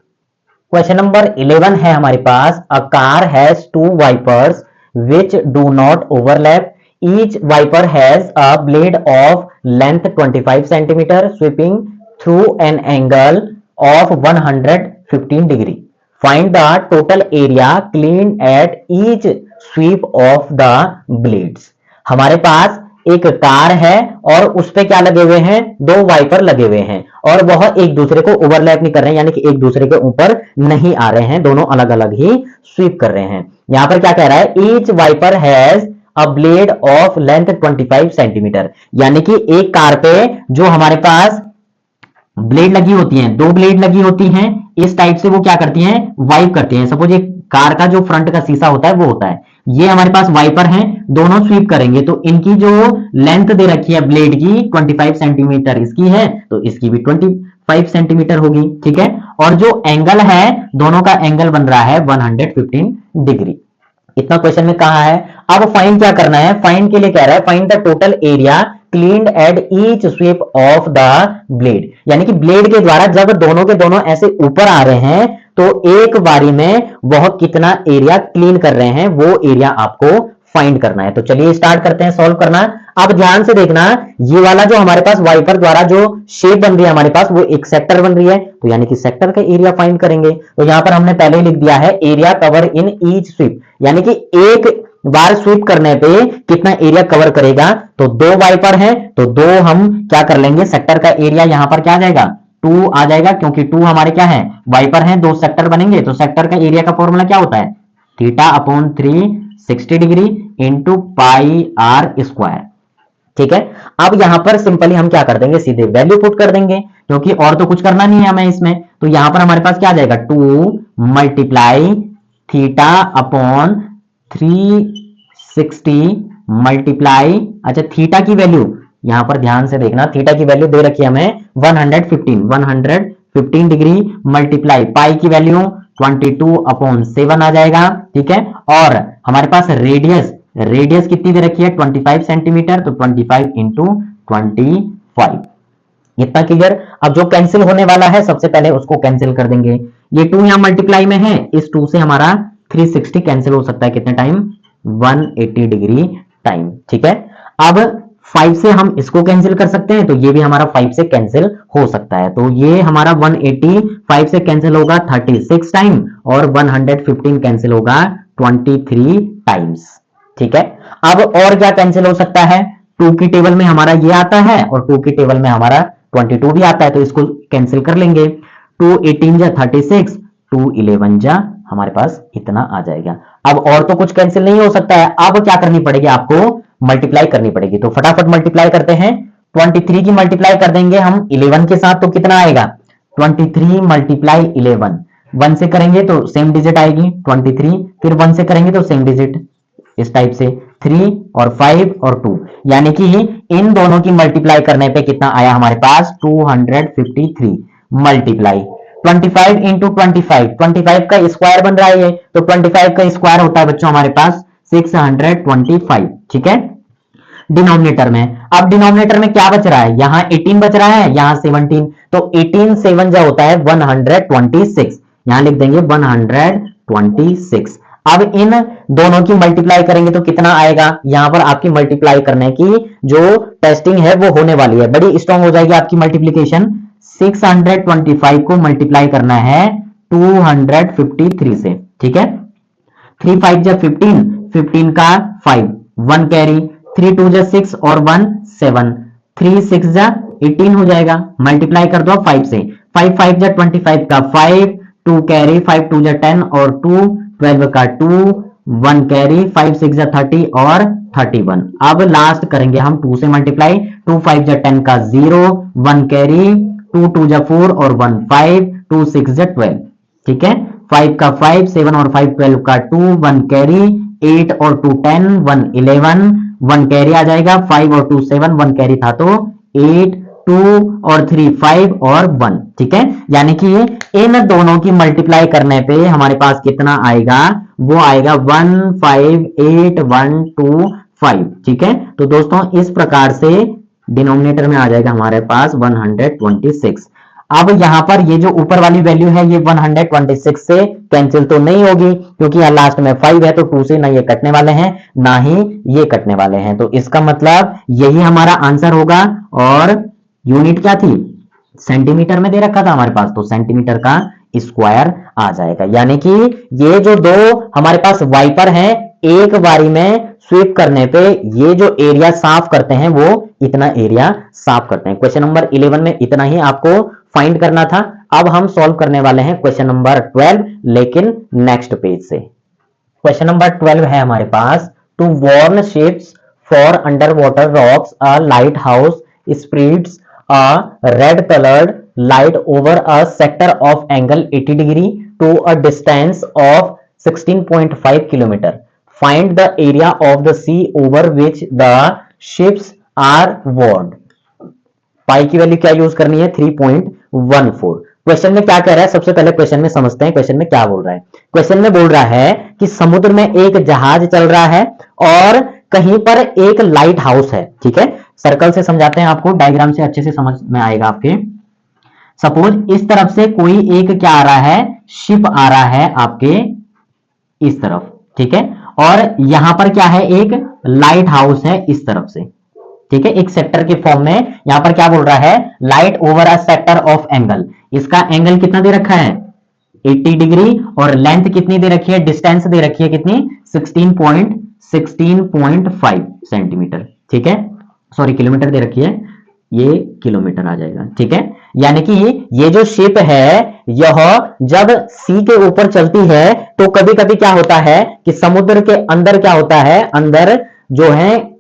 क्वेश्चन नंबर 11 है हमारे पास, a car has 2 wipers which do not overlap. Each wiper has a blade of length 25 centimeter sweeping through an angle of 115 degree. Find the total area cleaned at each sweep of the blades. हमारे पास एक car है और उस पे क्या लगे हुए हैं, 2 वाइपर लगे हुए हैं, और वह एक दूसरे को ओवरलैप नहीं कर रहे हैं, यानी कि एक दूसरे के ऊपर नहीं आ रहे हैं, दोनों अलग अलग ही स्वीप कर रहे हैं। यहां पर क्या कह रहा है, each wiper has a blade of length 25 centimetre, यानी कि एक कार पे जो हमारे पास ब्लेड लगी होती हैं, 2 ब्लेड लगी होती हैं, इस टाइप से वो क्या करती हैं, वाइप करती हैं। सपोज एक कार का जो फ्रंट का शीशा होता है वो होता है, ये हमारे पास वाइपर हैं, दोनों स्वीप करेंगे, तो इनकी जो लेंथ दे रखी है ब्लेड की 25 सेंटीमीटर इसकी है, तो इसकी भी 25 सेंटीमीटर होगी, ठीक है। और जो एंगल है, दोनों का एंगल बन रहा है 115 डिग्री। इतना क्वेश्चन में कहा है। अब फाइंड क्या करना है, फाइंड के लिए कह रहा है find the total area cleaned at each sweep of the blade, यानी कि ब्लेड के द्वारा जब दोनों के दोनों ऐसे ऊपर आ रहे हैं, तो एक बारी में वह कितना एरिया क्लीन कर रहे हैं वो एरिया आपको फाइंड करना है। तो चलिए स्टार्ट करते हैं सॉल्व करना। अब ध्यान से देखना, ये वाला जो हमारे पास वाइपर द्वारा जो शेप बन रही है हमारे पास, वो एक सेक्टर बन रही है, तो यानी कि सेक्टर का एरिया फाइंड करेंगे। तो यहां पर हमने पहले ही लिख दिया है area cover in each sweep, यानी कि एक बार स्वीप करने पे कितना एरिया कवर करेगा। तो दो वाइपर है तो दो हम क्या कर लेंगे, सेक्टर का एरिया यहां पर क्या आ जाएगा, 2 आ जाएगा, क्योंकि 2 हमारे क्या है, वाइपर है, दो सेक्टर बनेंगे। तो सेक्टर का एरिया का फॉर्मूला क्या होता है, theta upon 360 degree into pi are square. ठीक है, अब यहां पर सिंपली हम क्या कर देंगे, सीधे वैल्यू पुट कर देंगे, क्योंकि और तो कुछ करना नहीं है हमें इसमें। तो यहां पर हमारे पास क्या आ जाएगा, 2 मल्टीप्लाई थीटा अपॉन 360 मल्टीप्लाई, अच्छा थीटा की वैल्यू यहां पर ध्यान से देखना, थीटा की वैल्यू दे रखी है हमें 115 डिग्री मल्टीप्लाई पाई की वैल्यू 22 अपॉन 7 आ जाएगा। ठीक है, और हमारे पास रेडियस कितनी दे रखी है, 25 सेंटीमीटर, तो 25 इंटू 25, इतना क्लियर। अब जो कैंसिल होने वाला है सबसे पहले उसको कैंसिल कर देंगे। ये 2 यहां मल्टीप्लाई में है, इस 2 से हमारा 360 कैंसिल हो सकता है, कितने टाइम, 180 डिग्री टाइम। ठीक है, अब 5 से हम इसको कैंसिल कर सकते हैं, तो ये भी हमारा 5 से कैंसिल हो सकता है। तो ये हमारा 180 5 से कैंसिल होगा 36 टाइम, और 115 कैंसिल होगा 23 टाइम्स। ठीक है, अब और क्या कैंसिल हो सकता है, 2 की टेबल में हमारा ये आता है और 2 की टेबल में हमारा 22 भी आता है, तो इसको कैंसिल कर लेंगे। 2 18 जा 36, 2 11 जा हमारे पास इतना आ जाएगा। अब और तो कुछ कैंसिल नहीं हो सकता है, अब क्या करनी पड़ेगी, आपको मल्टीप्लाई करनी पड़ेगी। तो फटाफट मल्टीप्लाई करते हैं, 23 की मल्टीप्लाई कर देंगे हम 11 के साथ, तो कितना आएगा, 23 मल्टीप्लाई 11, 1 से करेंगे तो सेम डिजिट आएगी 23, फिर 1 से करेंगे तो सेम डिजिट, इस टाइप से 3 और 5 और 2, यानी कि इन दोनों की मल्टीप्लाई करने पे कितना आया हमारे पास, 253 मल्टीप्लाई 25 इंटू 25 का स्क्वायर बन रहा है, तो 25 का स्क्वायर होता है बच्चों हमारे पास 625। ठीक है, डिनोमिनेटर में, अब डिनोमिनेटर में क्या बच रहा है, यहां 18 बच रहा है, यहां 17, तो 18 7 जा होता है 126, यहां लिख देंगे 126। अब इन दोनों की मल्टीप्लाई करेंगे तो कितना आएगा, यहां पर आपकी मल्टीप्लाई करने की जो टेस्टिंग है वो होने वाली है, बड़ी स्ट्रांग हो जाएगी आपकी मल्टीप्लीकेशन। 625 को मल्टीप्लाई करना है 253 से। ठीक है, 3 5 जा 15, 15 का 5, 1 कैरी, 3 2 जा 6 और 1 7, 3 6 जा 18 हो जाएगा, मल्टीप्लाई कर दो 5 से, 5 5 जा 25 का 5, 2 कैरी, 5 2 जा 10 और 2 12 का 2, 1 कैरी, 5 6 जा 30 और 31। अब लास्ट करेंगे हम 2 से मल्टीप्लाई, 2 5 जा 10 का 0, 1 कैरी, 2 2 जा 4 और 1 5, 2 6 जा 12। ठीक है, 5 का 5, 7 और 5 12 का 2, 1 कैरी, 8 और 2 10, 1 11, 1 कैरी आ जाएगा, 5 और 2 7, 1 कैरी था तो 8, 2 और 3 5 और 1। ठीक है, यानी कि इन दोनों की मल्टीप्लाई करने पे हमारे पास कितना आएगा, वो आएगा 158,125। ठीक है, तो दोस्तों इस प्रकार से डिनोमिनेटर में आ जाएगा हमारे पास 126। अब यहां पर ये जो ऊपर वाली वैल्यू है ये 126 से कैंसिल तो नहीं होगी, क्योंकि यहां लास्ट में 5 है, तो 2 से ना ये कटने वाले हैं ना ही ये कटने वाले हैं, तो इसका मतलब यही हमारा आंसर होगा। और यूनिट क्या थी, सेंटीमीटर में दे रखा था हमारे पास, तो सेंटीमीटर का स्क्वायर आ जाएगा। यानी कि ये जो दो हमारे पास वाइपर हैं, एक बारी में स्वीप करने पे ये जो एरिया साफ करते हैं वो इतना एरिया साफ करते हैं। क्वेश्चन नंबर 11 में इतना ही आपको फाइंड करना था। अब हम सॉल्व करने वाले हैं क्वेश्चन नंबर 12, लेकिन नेक्स्ट पेज से। क्वेश्चन नंबर 12 है हमारे पास, to warn ships for under water rocks a light house spreads a red colored light over a sector of angle 80 degree to a distance of 16.5 kilometer. Find the area of the sea over which the ships are warned. पाई की value क्या use करनी है, 3.14। Question में क्या कह रहा है, सबसे पहले क्वेश्चन में समझते हैं क्वेश्चन में क्या बोल रहा है। क्वेश्चन में बोल रहा है कि समुद्र में एक जहाज चल रहा है और कहीं पर एक लाइट हाउस है। ठीक है, सर्कल से समझाते हैं आपको, डायग्राम से अच्छे से समझ में आएगा आपके। सपोज इस तरफ से कोई एक क्या आ रहा है, शिप आ रहा है आपके इस तरफ, ठीक है। और यहां पर क्या है, एक लाइट हाउस है इस तरफ से, ठीक है। एक सेक्टर के फॉर्म में यहां पर क्या बोल रहा है, light over a sector of angle. इसका एंगल कितना दे रखा है, 80 डिग्री, और लेंथ कितनी दे रखी है, डिस्टेंस दे रखी है कितनी, 16.5 सेंटीमीटर, ठीक है। सॉरी, किलोमीटर दे रखी है, ये किलोमीटर आ जाएगा, ठीक है। यानी कि ये जो शिप है यह जब सी के ऊपर चलती है तो कभी कभी क्या होता है कि समुद्र के अंदर क्या होता है, अंदर जो है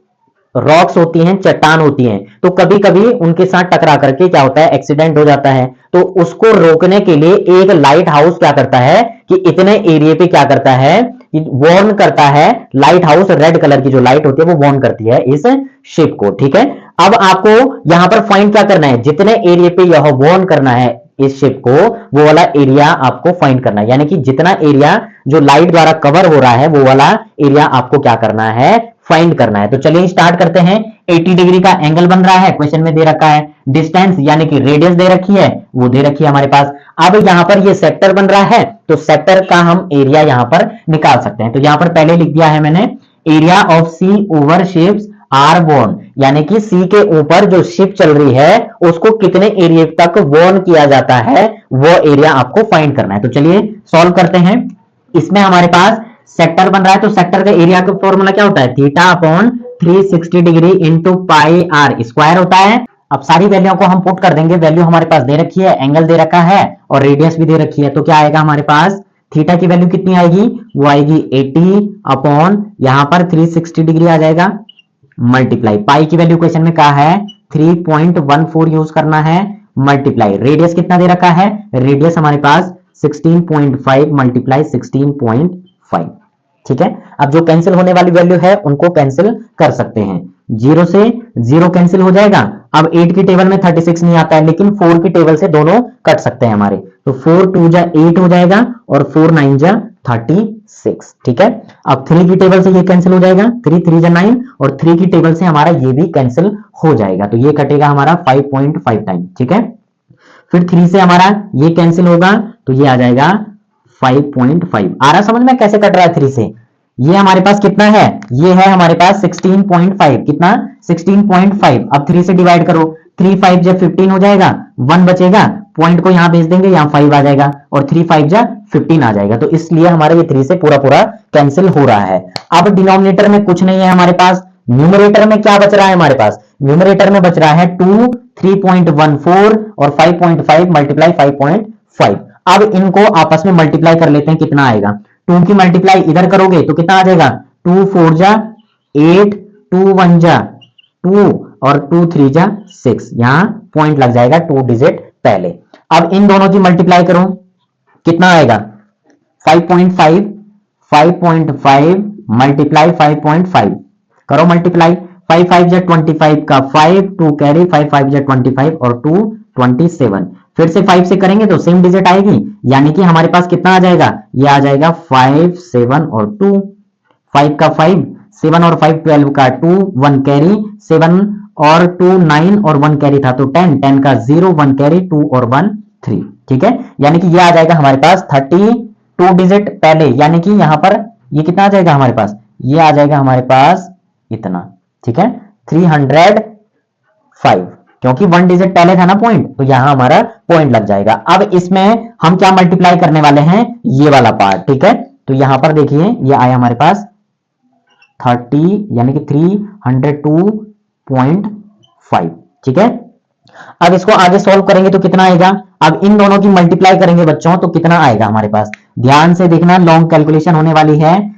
रॉक्स होती हैं, चट्टान होती हैं, तो कभी कभी उनके साथ टकरा करके क्या होता है, एक्सीडेंट हो जाता है। तो उसको रोकने के लिए एक लाइट हाउस क्या करता है कि इतने एरिया पे क्या करता है, वार्न करता है। लाइट हाउस रेड कलर की जो लाइट होती है वो वार्न करती है इस शिप को, ठीक है। अब आपको यहां पर फाइंड क्या करना है, जितने एरिया पे यह वार्न करना है इस शिप को, वो वाला एरिया आपको फाइंड करना है। यानी कि जितना एरिया जो लाइट द्वारा कवर हो रहा है वो वाला एरिया आपको क्या करना है, फाइंड करना है। तो चलिए स्टार्ट करते हैं। 80 डिग्री का एंगल बन रहा है, क्वेश्चन में दे रखा है। डिस्टेंस यानी कि रेडियस दे रखी है, वो दे रखी है हमारे पास। अब यहां पर ये सेक्टर बन रहा है, तो सेक्टर का हम एरिया यहां पर निकाल सकते हैं। तो यहां पर पहले लिख दिया है मैंने, area of sea over ships are warned, यानी कि सी के ऊपर जो शिप चल रही है उसको कितने एरिया तक वॉर्न किया जाता है, वो एरिया आपको फाइंड करना है। तो चलिए सॉल्व करते हैं। इसमें हमारे पास सेक्टर बन रहा है, तो सेक्टर का एरिया का फॉर्मूला क्या होता है, theta upon 360 degree into pi are square होता है। अब सारी वैल्यू को हम पुट कर देंगे, वैल्यू हमारे पास दे रखी है, एंगल दे रखा है और रेडियस भी दे रखी है। तो क्या आएगा हमारे पास, थीटा की वैल्यू कितनी आएगी, वो आएगी 80 अपॉन यहां पर 360 डिग्री आ जाएगा, मल्टीप्लाई पाई की वैल्यू क्वेश्चन में कहा है 3.14 यूज करना है, मल्टीप्लाई रेडियस कितना दे रखा है, रेडियस हमारे पास 16.5 मल्टीप्लाई 16.5, ठीक है। अब जो कैंसिल होने वाली वैल्यू है उनको कैंसिल कर सकते हैं, 0 से 0 कैंसिल हो जाएगा। अब 8 की टेबल में 36 नहीं आता है, लेकिन 4 की टेबल से दोनों कट सकते हैं हमारे। तो 4 2 जा 8 हो जाएगा और 4 9 जा 36, ठीक है। अब 3 की टेबल से ये कैंसिल हो जाएगा, 3 3 जा 9 और 3 की टेबल से हमारा ये भी कैंसिल हो जाएगा, तो ये कटेगा हमारा 5.5 टाइम, ठीक है। फिर 3 से हमारा ये कैंसिल होगा, तो ये आ जाएगा 5.5। आ रहा समझ में कैसे कट रहा है 3 से। ये हमारे पास कितना है, ये है हमारे पास 16.5, कितना 16.5। अब 3 से डिवाइड करो, 3 5 जा 15 हो जाएगा, 1 बचेगा, पॉइंट को यहां भेज देंगे, यहां 5 आ जाएगा और 3 5 जा 15 आ जाएगा। तो इसलिए हमारा ये 3 से पूरा पूरा कैंसिल हो रहा है। अब डिनोमिनेटर में कुछ नहीं है हमारे पास, न्यूमरेटर में क्या बच रहा है हमारे पास, न्यूमरेटर में बच रहा है 2 3.14 और 5.5 मल्टीप्लाई 5.5। अब इनको आपस में मल्टीप्लाई कर लेते हैं, कितना आएगा, 2 की मल्टीप्लाई इधर करोगे तो कितना आ जाएगा, 2 4 जा 8, 2 1 जा 2 और 2 3 जा 6, यहां पॉइंट लग जाएगा 2 डिजिट पहले। अब इन दोनों की मल्टीप्लाई करो, कितना आएगा 5.5, 5.5 मल्टीप्लाई 5.5 करो मल्टीप्लाई, 5 5 जा 25 का 5, 2 कैरी 5 5 जा 25 और 2 27। फिर से 5 से करेंगे तो सेम डिजिट आएगी, यानी कि हमारे पास कितना आ जाएगा, ये आ जाएगा 5 7 और 2, 5 का 5, 7 और 5 12 का 2, 1 कैरी, 7 और 2 9 और 1 कैरी था तो 10, 10 का 0, 1 कैरी, 2 और 1 3, ठीक है। यानी कि ये आ जाएगा हमारे पास 32 डिजिट पहले, यानी कि यहां पर ये कितना आ जाएगा हमारे पास, ये आ जाएगा हमारे पास इतना, ठीक है, 305, क्योंकि 1 डिजिट पहले था ना पॉइंट, तो यहां हमारा पॉइंट लग जाएगा। अब इसमें हम क्या मल्टीप्लाई करने वाले हैं, ये वाला पार्ट, ठीक है। तो यहां पर देखिए ये आया हमारे पास 30 यानी कि 302.5, ठीक है। अब इसको आगे सॉल्व करेंगे तो कितना आएगा, अब इन दोनों की मल्टीप्लाई करेंगे बच्चों तो कितना आएगा हमारे पास, ध्यान से देखना, लॉन्ग कैलकुलेशन होने वाली है।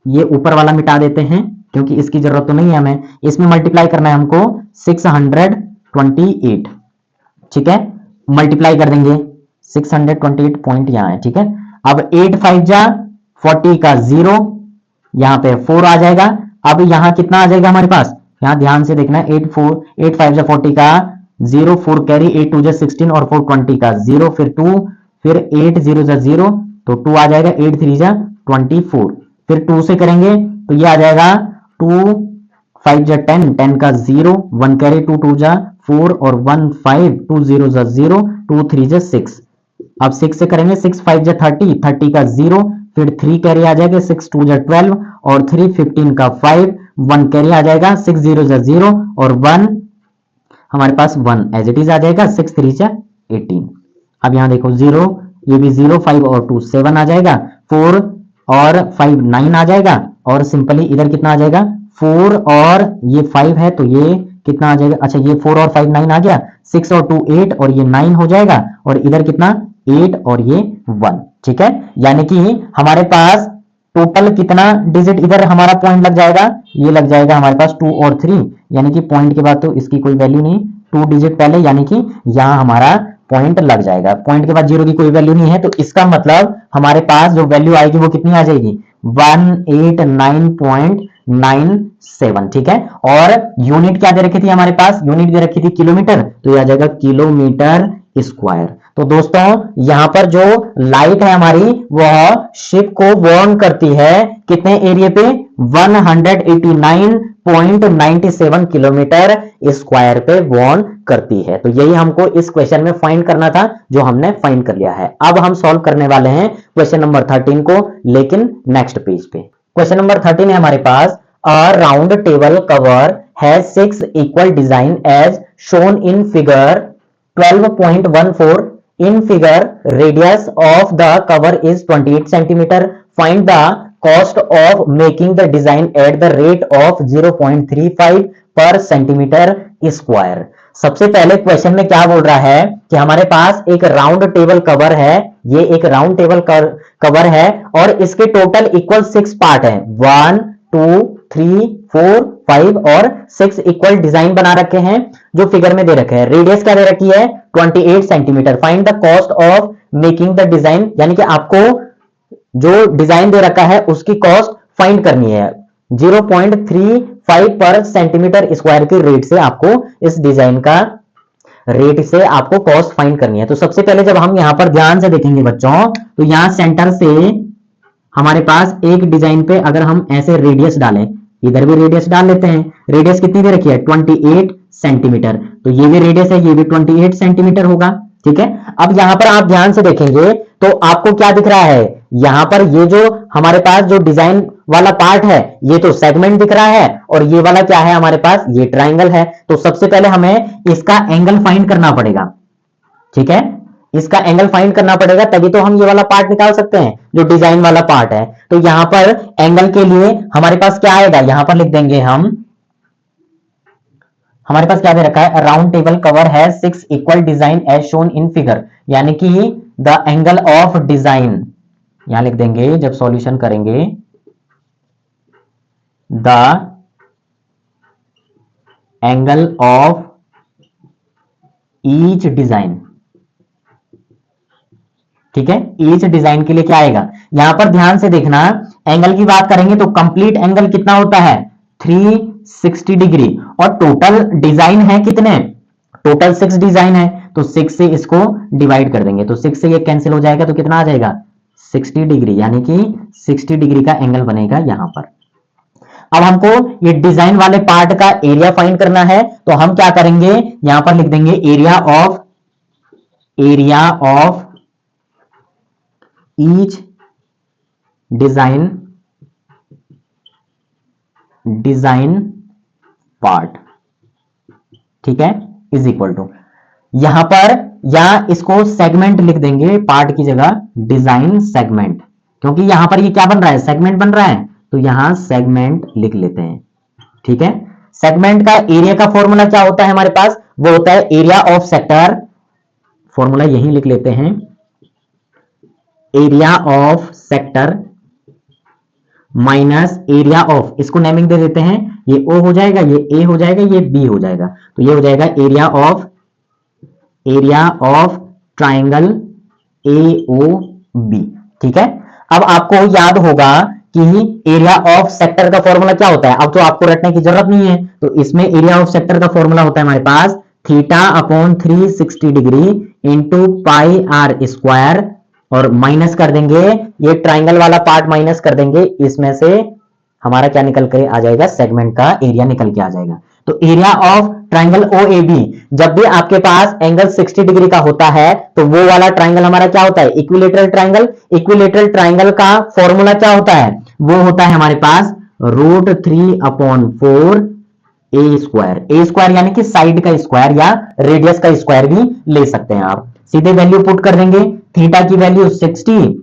ये ऊपर वाला मिटा देते हैं क्योंकि इसकी जरूरत तो नहीं है हमें, इसमें मल्टीप्लाई करना है हमको 628, ठीक है। मल्टीप्लाई कर देंगे 628 पॉइंट यहां है, ठीक है। अब 8 5 जा 40 का 0, यहां पे 4 आ जाएगा। अब यहां कितना आ जाएगा हमारे पास, यहां ध्यान से देखना, 8 5 जा 40 का 0, 4 कैरी, 8 2 जा 16 और 4 20 का 0, फिर 2, फिर 8 0 जा 0 तो 2 आ जाएगा, 8 3 जा 24, फिर 2 से करेंगे तो ये आ जाएगा 2 5 जा 10, 10 का 0, 1 कैरी, 2 2 जा 4 और 1 5, 2 0 जा 0, 2 3 जा 6, अब 6 से करेंगे, 6 5 जा 30, 30 का 0, फिर 3 कैरी आ जाएगा, 6 2 जा 12 और 3 15 का 5, 1 कैरी आ जाएगा, 6 0 जा 0 और 1 हमारे पास 1 एज इट इज आ जाएगा, 6 3 जा 18। अब यहां देखो 0, ये भी 0, 5 और 2 7 आ जाएगा, 4 और 5 9 आ जाएगा और सिंपली इधर कितना आ जाएगा 4 और ये 5 है तो ये कितना आ जाएगा, अच्छा ये 4 और 5 9 आ गया, 6 और 2 8 और ये 9 हो जाएगा और इधर कितना 8 और ये 1। ठीक है, यानी कि हमारे पास टोटल कितना डिजिट इधर हमारा पॉइंट लग जाएगा, ये लग जाएगा हमारे पास 2 और 3, यानी कि पॉइंट के बाद तो इसकी कोई वैल्यू नहीं, 2 डिजिट पहले, यानी कि यहां हमारा पॉइंट लग जाएगा। पॉइंट के बाद 0 की कोई वैल्यू नहीं है तो इसका मतलब हमारे पास जो वैल्यू आएगी वो कितनी आ जाएगी 189.97। ठीक है, और यूनिट क्या दे रखी थी हमारे पास, यूनिट दे रखी थी किलोमीटर, तो ये आ जाएगा किलोमीटर स्क्वायर। तो दोस्तों यहां पर जो लाइट है हमारी वह शिप को वार्न करती है कितने एरिया पे 189.97 किलोमीटर स्क्वायर पे वार्न करती है। तो यही हमको इस क्वेश्चन में फाइंड करना था जो हमने फाइंड कर लिया है। अब हम सॉल्व करने वाले हैं क्वेश्चन नंबर 13 को, लेकिन नेक्स्ट पेज पे। क्वेश्चन नंबर 13 है हमारे पास, a round table cover has 6 equal design as shown in figure 12.14. In figure, radius of the cover is 28 centimeter. Find the cost of making the design at the rate of 0.35 per centimeter square. सबसे पहले question में क्या बोल रहा है कि हमारे पास एक राउंड टेबल कवर है, ये एक राउंड टेबल कवर है और इसके टोटल इक्वल 6 पार्ट है, 1 2 3 4 5 और 6 इक्वल डिजाइन बना रखे हैं जो फिगर में दे रखे हैं। रेडियस क्या दे रखी है 28 centimetre. Find the cost of making the design, यानी कि आपको जो डिजाइन दे रखा है उसकी कॉस्ट फाइंड करनी है। 0.35 पर सेंटीमीटर स्क्वायर के रेट से आपको इस डिजाइन का रेट से आपको कॉस्ट फाइंड करनी है। तो सबसे पहले जब हम यहां पर ध्यान से देखेंगे बच्चों, तो यहां सेंटर से हमारे पास एक डिजाइन पे अगर हम ऐसे रेडियस डालें, इधर भी रेडियस डाल लेते हैं, रेडियस कितनी दे रखी है 28 सेंटीमीटर, तो ये भी रेडियस है, ये भी 28 सेंटीमीटर होगा। ठीक है, अब यहां पर आप ध्यान से देखेंगे तो आपको क्या दिख रहा है, यहां पर ये जो हमारे पास जो डिजाइन वाला पार्ट है ये तो सेगमेंट दिख रहा है और ये वाला क्या है हमारे पास, ये ट्राइंगल है। तो सबसे पहले हमें इसका एंगल फाइंड करना पड़ेगा। ठीक है, इसका एंगल फाइंड करना पड़ेगा तभी तो हम ये वाला पार्ट निकाल सकते हैं जो डिजाइन वाला पार्ट है। तो यहां पर एंगल के लिए हमारे पास क्या आएगा, यहां पर लिख देंगे हम, हमारे पास क्या दे रखा है, राउंड टेबल कवर है 6 equal design as shown in figure, यानी कि द एंगल ऑफ डिजाइन, यहां लिख देंगे जब सॉल्यूशन करेंगे, the angle of each design. ठीक है, ईच डिजाइन के लिए क्या आएगा, यहां पर ध्यान से देखना, एंगल की बात करेंगे तो कंप्लीट एंगल कितना होता है 360 डिग्री और टोटल डिजाइन है कितने, टोटल 6 डिजाइन है, तो 6 से इसको डिवाइड कर देंगे तो 6 से ये कैंसिल हो जाएगा तो कितना आ जाएगा 60 डिग्री, यानी कि 60 डिग्री का एंगल बनेगा यहां पर। अब हमको ये डिजाइन वाले पार्ट का एरिया फाइंड करना है तो हम क्या करेंगे, यहां पर लिख देंगे area of each design part. ठीक है, इज इक्वल टू, यहां पर या इसको सेगमेंट लिख देंगे, पार्ट की जगह डिजाइन सेगमेंट, क्योंकि यहां पर ये क्या बन रहा है सेगमेंट बन रहा है, तो यहां सेगमेंट लिख लेते हैं। ठीक है, सेगमेंट का एरिया का फॉर्मूला क्या होता है हमारे पास, वो होता है एरिया ऑफ सेक्टर, फॉर्मूला यही लिख लेते हैं, area of sector minus area of, इसको नेमिंग दे देते हैं, ये ओ हो जाएगा, ये ए हो जाएगा, ये बी हो जाएगा, तो ये हो जाएगा area of triangle A O B. ठीक है, अब आपको याद होगा कि एरिया ऑफ सेक्टर का फॉर्मूला क्या होता है, अब तो आपको रटने की जरूरत नहीं है, तो इसमें एरिया ऑफ सेक्टर का फॉर्मूला होता है हमारे पास theta upon 360 degree into pi are square, और माइनस कर देंगे ये ट्राइंगल वाला पार्ट माइनस कर देंगे, इसमें से हमारा क्या निकल के आ जाएगा, सेगमेंट का एरिया निकल के आ जाएगा। तो एरिया ऑफ ट्राइंगल OAB, जब भी आपके पास एंगल 60 डिग्री का होता है तो वो वाला ट्राइंगल हमारा क्या होता है, इक्विलेटरल ट्राइंगल। इक्विलेटरल ट्राइंगल का फॉर्मूला क्या होता है, वो होता है हमारे पास √3/4 ए स्क्वायर यानी कि साइड का स्क्वायर या रेडियस का स्क्वायर भी ले सकते हैं आप। सीधे वैल्यू पुट कर देंगे, थीटा की वैल्यू 60,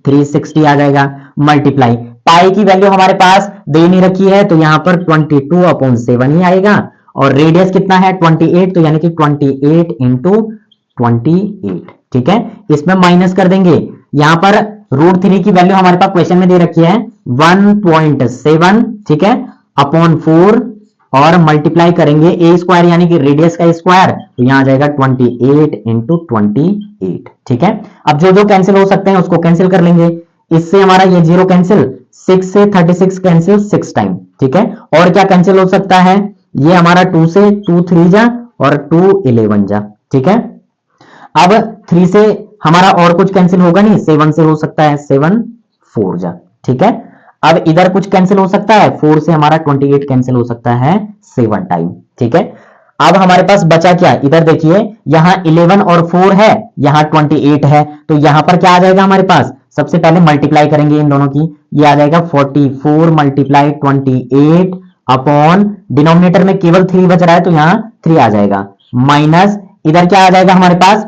360 आ जाएगा, मल्टीप्लाई पाई की वैल्यू हमारे पास दे नहीं रखी है तो यहां पर 22/7 ही आएगा, और रेडियस कितना है 28, तो यानी कि 28 इंटू 28। ठीक है, इसमें माइनस कर देंगे, यहां पर √3 की वैल्यू हमारे पास क्वेश्चन में दे रखी है 1.7, ठीक है, अपॉन 4, और मल्टीप्लाई करेंगे ए स्क्वायर यानी कि रेडियस का स्क्वायर, तो यहां आ जाएगा 28 इंटू 28। ठीक है, अब जो जो कैंसिल हो सकते हैं उसको कैंसिल कर लेंगे, इससे हमारा ये 0 कैंसिल, 6 से 36 कैंसिल 6 टाइम। ठीक है, और क्या कैंसिल हो सकता है, ये हमारा 2 से 2 3 जा और 2 11 जा। ठीक है, अब 3 से हमारा और कुछ कैंसिल होगा नहीं, 7 से हो सकता है, 7 4 जा। ठीक है, अब इधर कुछ कैंसिल हो सकता है, 4 से हमारा 28 कैंसिल हो सकता है 7 टाइम। ठीक है, अब हमारे पास बचा क्या, इधर देखिए, यहां 11 और 4 है, यहां 28 है, तो यहां पर क्या आ जाएगा हमारे पास, सबसे पहले मल्टीप्लाई करेंगे इन दोनों की, ये आ जाएगा 44 मल्टीप्लाई 28 अपॉन, डिनोमिनेटर में केवल 3 बच रहा है तो यहां 3 आ जाएगा, माइनस इधर क्या आ जाएगा हमारे पास,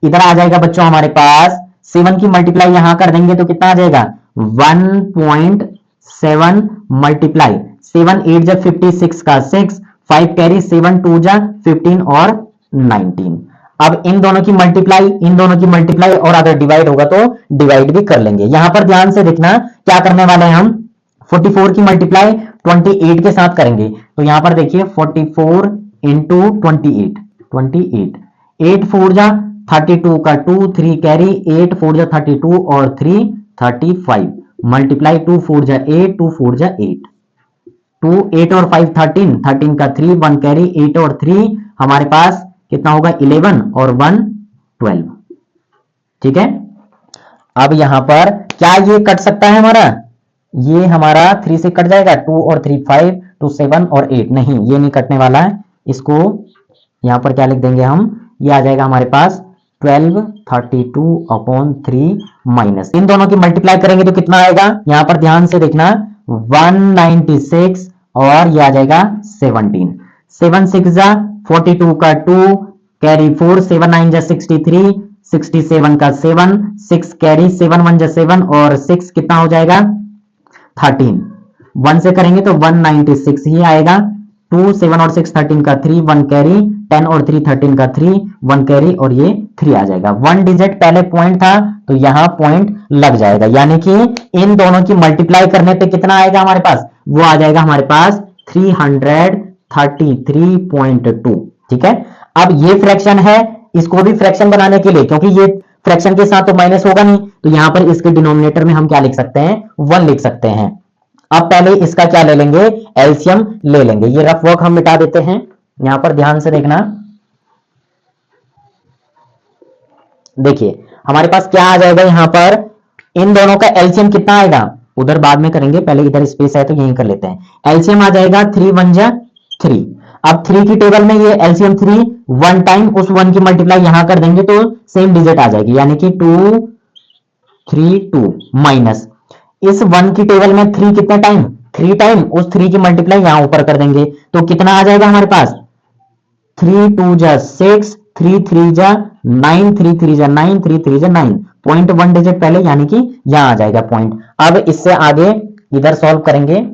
इधर आ जाएगा बच्चों हमारे पास 7 की मल्टीप्लाई यहां कर देंगे तो कितना आ जाएगा 1.7 मल्टीप्लाई 7 8 जा 56 का 6, 5 कैरी, 7 2 जा 15 और 19। अब इन दोनों की मल्टीप्लाई और अगर डिवाइड होगा तो डिवाइड भी कर लेंगे। यहां पर ध्यान से देखना क्या करने वाले हैं हम, 44 की मल्टीप्लाई 28 के साथ करेंगे, तो यहां पर देखिए 44 इंटू 28, 8 4 जा 32 का 2, 3 कैरी, 8 4 जा 32 और 3 35, मल्टीप्लाई 2 4 जा 8, 2 4 जा 8, 2 8 और 5 13, 13 का 3, 1 कैरी, 8 और 3 हमारे पास कितना होगा 11 और 1 12। ठीक है, अब यहां पर क्या ये कट सकता है हमारा, ये हमारा 3 से कट जाएगा, 2 और 3 5, 2 7 और 8, नहीं ये नहीं कटने वाला है, इसको यहां पर क्या लिख देंगे हम, ये आ जाएगा हमारे पास 12 32/3 माइनस, इन दोनों की मल्टीप्लाई करेंगे तो कितना आएगा, यहां पर ध्यान से देखना 196 और ये आ जाएगा 17, 7 6 जा 42 का 2 कैरी 4, 7 9 जा 63, 67 का 7, 6 कैरी, 7 1 जा 7 और 6 कितना हो जाएगा 13, 1 से करेंगे तो 196 ही आएगा, 2 7 और 6 13 का 3, 1 कैरी, 10 और 3 13 का 3, 1 कैरी और ये 3 आ जाएगा। 1 डिजिट पहले पॉइंट था तो यहां पॉइंट लग जाएगा, यानी कि इन दोनों की मल्टीप्लाई करने पे कितना आएगा हमारे पास, वो आ जाएगा हमारे पास 333.2। ठीक है, अब ये फ्रैक्शन है, इसको भी फ्रैक्शन बनाने के लिए, क्योंकि ये फ्रैक्शन के साथ तो माइनस होगा नहीं, तो यहां पर इसके डिनोमिनेटर में हम क्या लिख सकते हैं 1 लिख सकते हैं। अब पहले इसका क्या ले लेंगे, एलसीएम ले लेंगे, ये रफ वर्क हम मिटा देते हैं, यहां पर ध्यान से देखना, देखिए हमारे पास क्या आ जाएगा, यहां पर इन दोनों का एलसीएम कितना आएगा, उधर बाद में करेंगे, पहले इधर स्पेस है तो यहीं कर लेते हैं, एलसीएम आ जाएगा 3 1 जा 3। अब 3 की टेबल में ये एलसीएम 3, 1 टाइम उस 1 की मल्टीप्लाई यहां कर देंगे तो सेम डिजिट आ जाएगी, यानी कि 2 3 2 माइनस इस 1 की टेबल में 3 कितना टाइम, 3 टाइम उस 3 की मल्टीप्लाई यहां ऊपर कर देंगे तो कितना आ जाएगा हमारे पास, 3 2 जा 6, 3 3 जा 9, 3 3 जा 9, 3 3 जा 9, पॉइंट 1 डिजिट पहले, यानी कि यहां आ जाएगा पॉइंट। अब इससे आगे इधर सॉल्व करेंगे,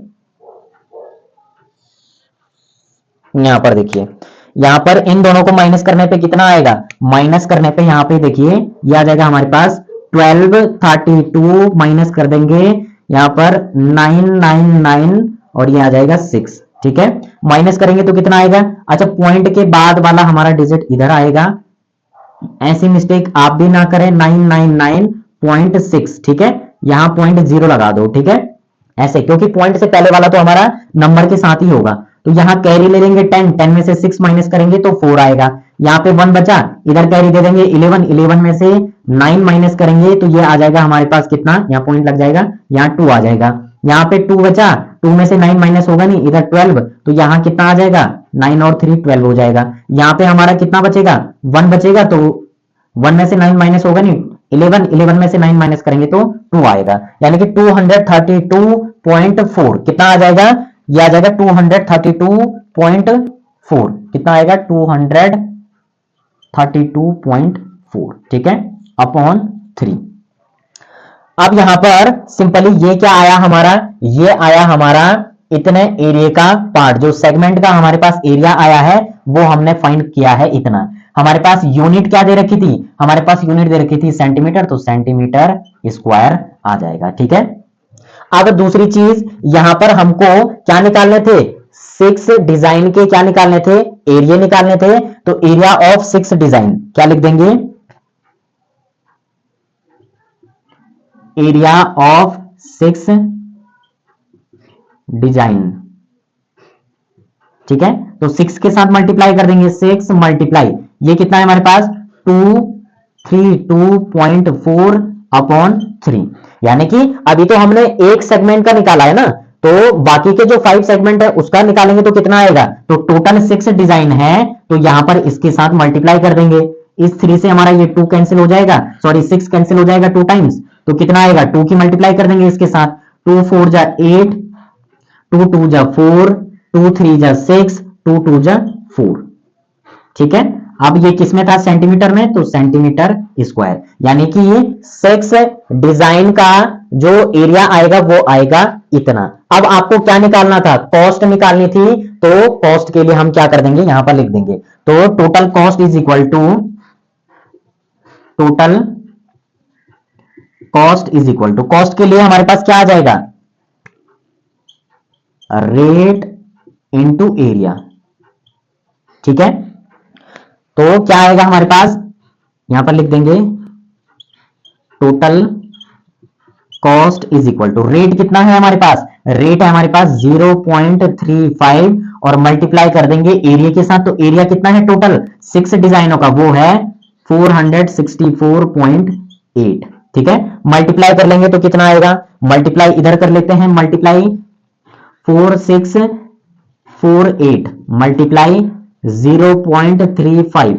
यहां पर देखिए, यहां पर इन दोनों को माइनस करने पे कितना आएगा, माइनस करने पे यहां पे देखिए ये आ जाएगा हमारे पास 12 32 माइनस कर देंगे यहां पर 999 और ये आ जाएगा 6। ठीक है, माइनस करेंगे तो कितना आएगा, अच्छा पॉइंट के बाद वाला हमारा डिजिट इधर आएगा, ऐसी मिस्टेक आप भी ना करें, 999.6। ठीक है, यहां पॉइंट 0 लगा दो, ठीक है ऐसे, क्योंकि पॉइंट से पहले वाला तो हमारा नंबर के साथ ही होगा, तो यहां कैरी ले लेंगे 10, 10 में से 6 माइनस करेंगे तो 4 आएगा, यहां पे 1 बचा, इधर कैरी दे देंगे 11, 11 में से 9 माइनस करेंगे तो ये आ जाएगा हमारे पास कितना, यहां पॉइंट लग जाएगा, यहां 2 आ जाएगा, यहाँ पे 2 बचा, 2 में से 9 माइनस होगा नहीं, इधर 12, तो यहाँ कितना आ जाएगा, 9 और 3 12 हो जाएगा। यहाँ पे हमारा कितना बचेगा, 1 बचेगा, तो 1 में से 9 माइनस होगा नहीं, 11, 11 में से 9 माइनस करेंगे तो 2 आएगा, यानी कि 232.4 कितना आ जाएगा, यह आ जाएगा 232.4, कितना आएगा 232.4, ठीक है, अपॉन 3। अब यहां पर सिंपली ये क्या आया हमारा, ये आया हमारा इतने एरिया का पार्ट, जो सेगमेंट का हमारे पास एरिया आया है वो हमने फाइंड किया है इतना। हमारे पास यूनिट क्या दे रखी थी, हमारे पास यूनिट दे रखी थी सेंटीमीटर, तो सेंटीमीटर स्क्वायर आ जाएगा, ठीक है। अब दूसरी चीज यहां पर हमको क्या निकालने थे, 6 डिजाइन के क्या निकालने थे, एरिया निकालने थे, तो एरिया ऑफ 6 डिजाइन क्या लिख देंगे, एरिया ऑफ 6 डिजाइन, ठीक है। तो 6 के साथ मल्टीप्लाई कर देंगे, 6 मल्टीप्लाई, ये कितना है हमारे पास 232.4 अपॉन 3, यानी कि अभी तो हमने एक सेगमेंट का निकाला है ना, तो बाकी के जो 5 सेगमेंट है उसका निकालेंगे तो कितना आएगा, तो टोटल 6 डिजाइन है, तो यहां पर इसके साथ मल्टीप्लाई कर देंगे, इस 3 से हमारा ये 2 कैंसिल हो जाएगा, सॉरी 6 कैंसिल हो जाएगा 2 टाइम्स, तो कितना आएगा 2 की मल्टीप्लाई कर देंगे इसके साथ, 2 4 जा 8, 2 2 जा 4, 2 3 जा 6, 2 2 जा 4, ठीक है। अब ये किसमें था, सेंटीमीटर में, तो सेंटीमीटर स्क्वायर, यानी कि ये 6 डिजाइन का जो एरिया आएगा वो आएगा इतना। अब आपको क्या निकालना था, कॉस्ट निकालनी थी, तो कॉस्ट के लिए हम क्या कर देंगे, यहां पर लिख देंगे, तो total cost is equal to, total cost is equal to, cost के लिए हमारे पास क्या आ जाएगा, रेट इंटू एरिया, ठीक है। तो क्या आएगा हमारे पास, यहां पर लिख देंगे total cost is equal to, rate कितना है हमारे पास, रेट है हमारे पास 0.35 और मल्टीप्लाई कर देंगे एरिया के साथ, तो एरिया कितना है टोटल 6 डिजाइनों का, वो है 464.8, ठीक है। मल्टीप्लाई कर लेंगे तो कितना आएगा, मल्टीप्लाई इधर कर लेते हैं, मल्टीप्लाई 4648 मल्टीप्लाई 0.35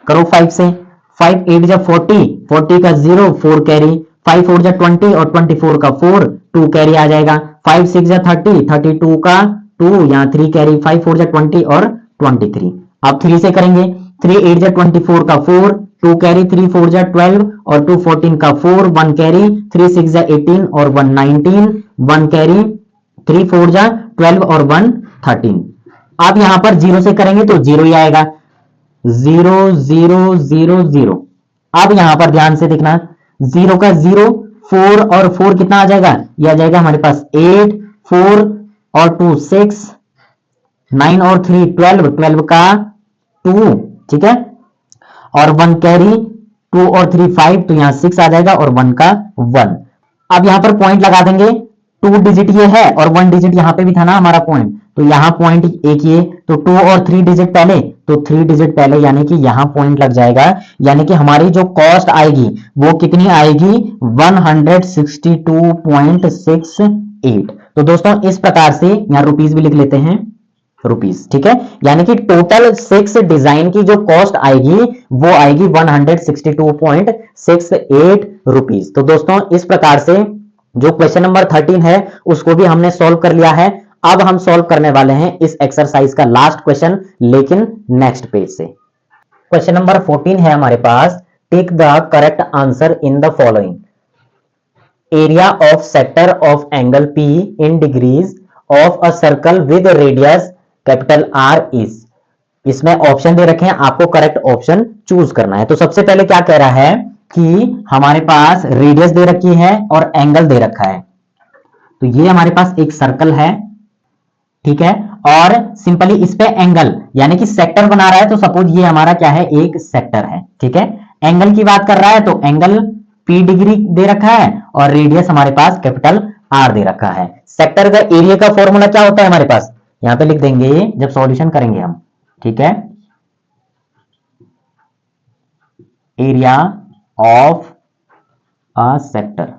करो 5 से, 5 8 जा 40, 40 का 0 4 कैरी, 5 4 जा 20 और 24 का 4 2 कैरी आ जाएगा, 5 6 जा 30, 32 का 2 यहाँ 3 कैरी, 5 4 जा 20 और 23, अब 3 से करेंगे, 3 8 जा 24 का 4 2 कैरी, 3 4 जा 12 और 2 14 का 4 1 कैरी, 3 6 जा 18 और 1 19 1 कैरी, 3 4 जा 12 और 1 13। अब यहां पर 0 से करेंगे तो 0 ही आएगा, 0 0 0 0। अब यहां पर ध्यान से देखना, 0 का 0, 4 और 4 कितना आ जाएगा, यह आ जाएगा हमारे पास 8, 4 और 2 6, 9 और 3 12, 12 का 2, ठीक है, और 1 कैरी, 2 और 3 5, तो यहां 6 आ जाएगा और 1 का 1। अब यहां पर पॉइंट लगा देंगे, 2 डिजिट ये है और 1 डिजिट यहां पे भी था ना हमारा पॉइंट, तो यहां पॉइंट एक ये, तो 2 और 3 डिजिट पहले, तो 3 डिजिट पहले, यानी कि यहां पॉइंट लग जाएगा, यानी कि हमारी जो कॉस्ट आएगी वो कितनी आएगी 162.68। तो दोस्तों इस प्रकार से यहां रुपीस भी लिख लेते हैं, रुपीस, ठीक है, यानी कि टोटल 6 डिजाइन की जो कॉस्ट आएगी वो आएगी 162.68 रुपीस। तो दोस्तों इस प्रकार से जो क्वेश्चन नंबर 13 है उसको भी हमने सॉल्व कर लिया है। अब हम सॉल्व करने वाले हैं इस एक्सरसाइज का लास्ट क्वेश्चन, लेकिन नेक्स्ट पेज से। क्वेश्चन नंबर 14 है हमारे पास, take the correct answer in the following, area of sector of angle P in degrees of a circle with radius capital R is। इसमें ऑप्शन दे रखे हैं, आपको करेक्ट ऑप्शन चूज करना है। तो सबसे पहले क्या कह रहा है कि हमारे पास रेडियस दे रखी है और एंगल दे रखा है, तो ये हमारे पास एक सर्कल है, ठीक है, और सिंपली इस पे एंगल यानी कि सेक्टर बना रहा है, तो सपोज ये हमारा क्या है, एक सेक्टर है, ठीक है। एंगल की बात कर रहा है तो एंगल P डिग्री दे रखा है और रेडियस हमारे पास कैपिटल R दे रखा है। सेक्टर का एरिया का फॉर्मूला क्या होता है हमारे पास, यहां पे लिख देंगे जब सॉल्यूशन करेंगे हम, ठीक है, एरिया ऑफ अ सेक्टर,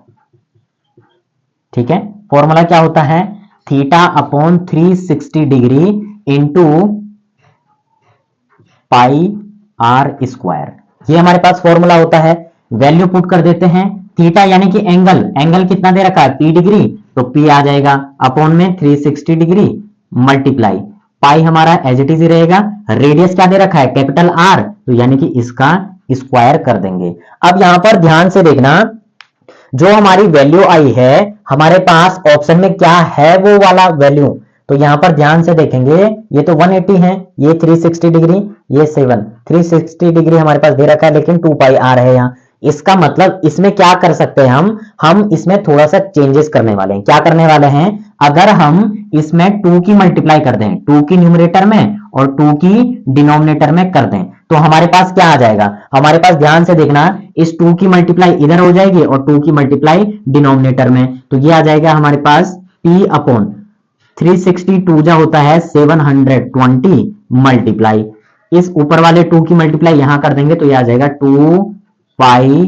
ठीक है, फॉर्मूला क्या होता है, theta upon 360 degree into pi are square, ये हमारे पास फॉर्मूला होता है। वैल्यू पुट कर देते हैं, थीटा यानी कि एंगल कितना दे रखा है, P डिग्री, तो P आ जाएगा अपॉन में 360 डिग्री मल्टीप्लाई पाई हमारा एज इट इज ही रहेगा, रेडियस क्या दे रखा है, कैपिटल R, तो यानी कि इसका स्क्वायर कर देंगे। अब यहां पर ध्यान से देखना, जो हमारी वैल्यू आई है हमारे पास ऑप्शन में क्या है वो वाला वैल्यू, तो यहां पर ध्यान से देखेंगे, ये तो 180 है, ये 360 डिग्री, ये 7, 360 डिग्री हमारे पास दे रखा है लेकिन 2 पाई आर है यहाँ। इसका मतलब इसमें क्या कर सकते हैं हम इसमें थोड़ा सा चेंजेस करने वाले हैं। क्या करने वाले हैं, अगर हम इसमें 2 की मल्टीप्लाई कर दें, 2 की न्यूमरेटर में और 2 की डिनोमिनेटर में कर दें, तो हमारे पास क्या आ जाएगा, हमारे पास ध्यान से देखना, इस 2 की मल्टीप्लाई इधर हो जाएगी और 2 की मल्टीप्लाई डिनोमिनेटर में, तो ये आ जाएगा हमारे पास P अपॉन 362 जो होता है 720 मल्टीप्लाई, इस ऊपर वाले 2 की मल्टीप्लाई यहां कर देंगे तो ये आ जाएगा 2 पाई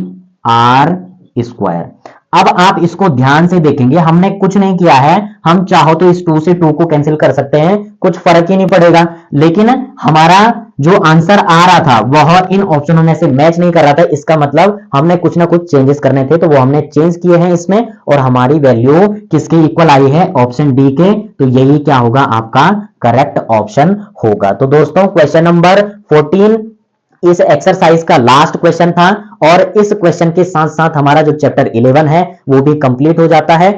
आर स्क्वायर। अब आप इसको ध्यान से देखेंगे, हमने कुछ नहीं किया है, हम चाहो तो इस 2 से 2 को कैंसिल कर सकते हैं, कुछ फर्क ही नहीं पड़ेगा, लेकिन हमारा जो आंसर आ रहा था वह इन ऑप्शनों में से मैच नहीं कर रहा था। इसका मतलब हमने कुछ ना कुछ चेंजेस करने थे, तो वो हमने चेंज किए हैं इसमें, और हमारी वैल्यू किसके इक्वल आई है, ऑप्शन डी के, तो यही क्या होगा, आपका करेक्ट ऑप्शन होगा। तो दोस्तों क्वेश्चन नंबर 14 इस एक्सरसाइज का लास्ट क्वेश्चन था, और इस क्वेश्चन के साथ साथ हमारा जो चैप्टर 11 है वो भी कंप्लीट हो जाता है।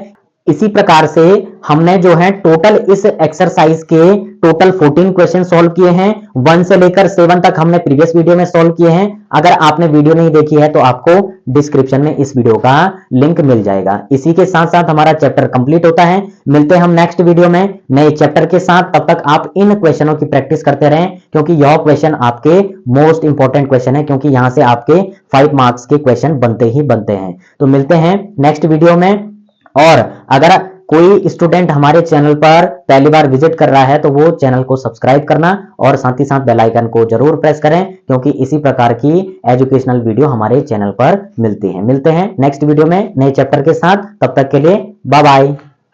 इसी प्रकार से हमने जो है टोटल इस एक्सरसाइज के टोटल 14 क्वेश्चन सॉल्व किए हैं, 1 से लेकर 7 तक हमने प्रीवियस वीडियो में सॉल्व किए हैं। अगर आपने वीडियो नहीं देखी है तो आपको डिस्क्रिप्शन में इस वीडियो का लिंक मिल जाएगा। इसी के साथ साथ हमारा चैप्टर कंप्लीट होता है। मिलते हैं हम नेक्स्ट वीडियो में नए चैप्टर के साथ, तब तक आप इन क्वेश्चनों की प्रैक्टिस करते रहें, क्योंकि यह क्वेश्चन आपके मोस्ट इंपॉर्टेंट क्वेश्चन है, क्योंकि यहां से आपके 5 मार्क्स के क्वेश्चन बनते ही बनते हैं। तो मिलते हैं नेक्स्ट वीडियो में, और अगर कोई स्टूडेंट हमारे चैनल पर पहली बार विजिट कर रहा है तो वो चैनल को सब्सक्राइब करना और साथ ही साथ बेल आइकन को जरूर प्रेस करें, क्योंकि इसी प्रकार की एजुकेशनल वीडियो हमारे चैनल पर मिलती है। मिलते हैं नेक्स्ट वीडियो में नए चैप्टर के साथ, तब तक के लिए बाय बाय।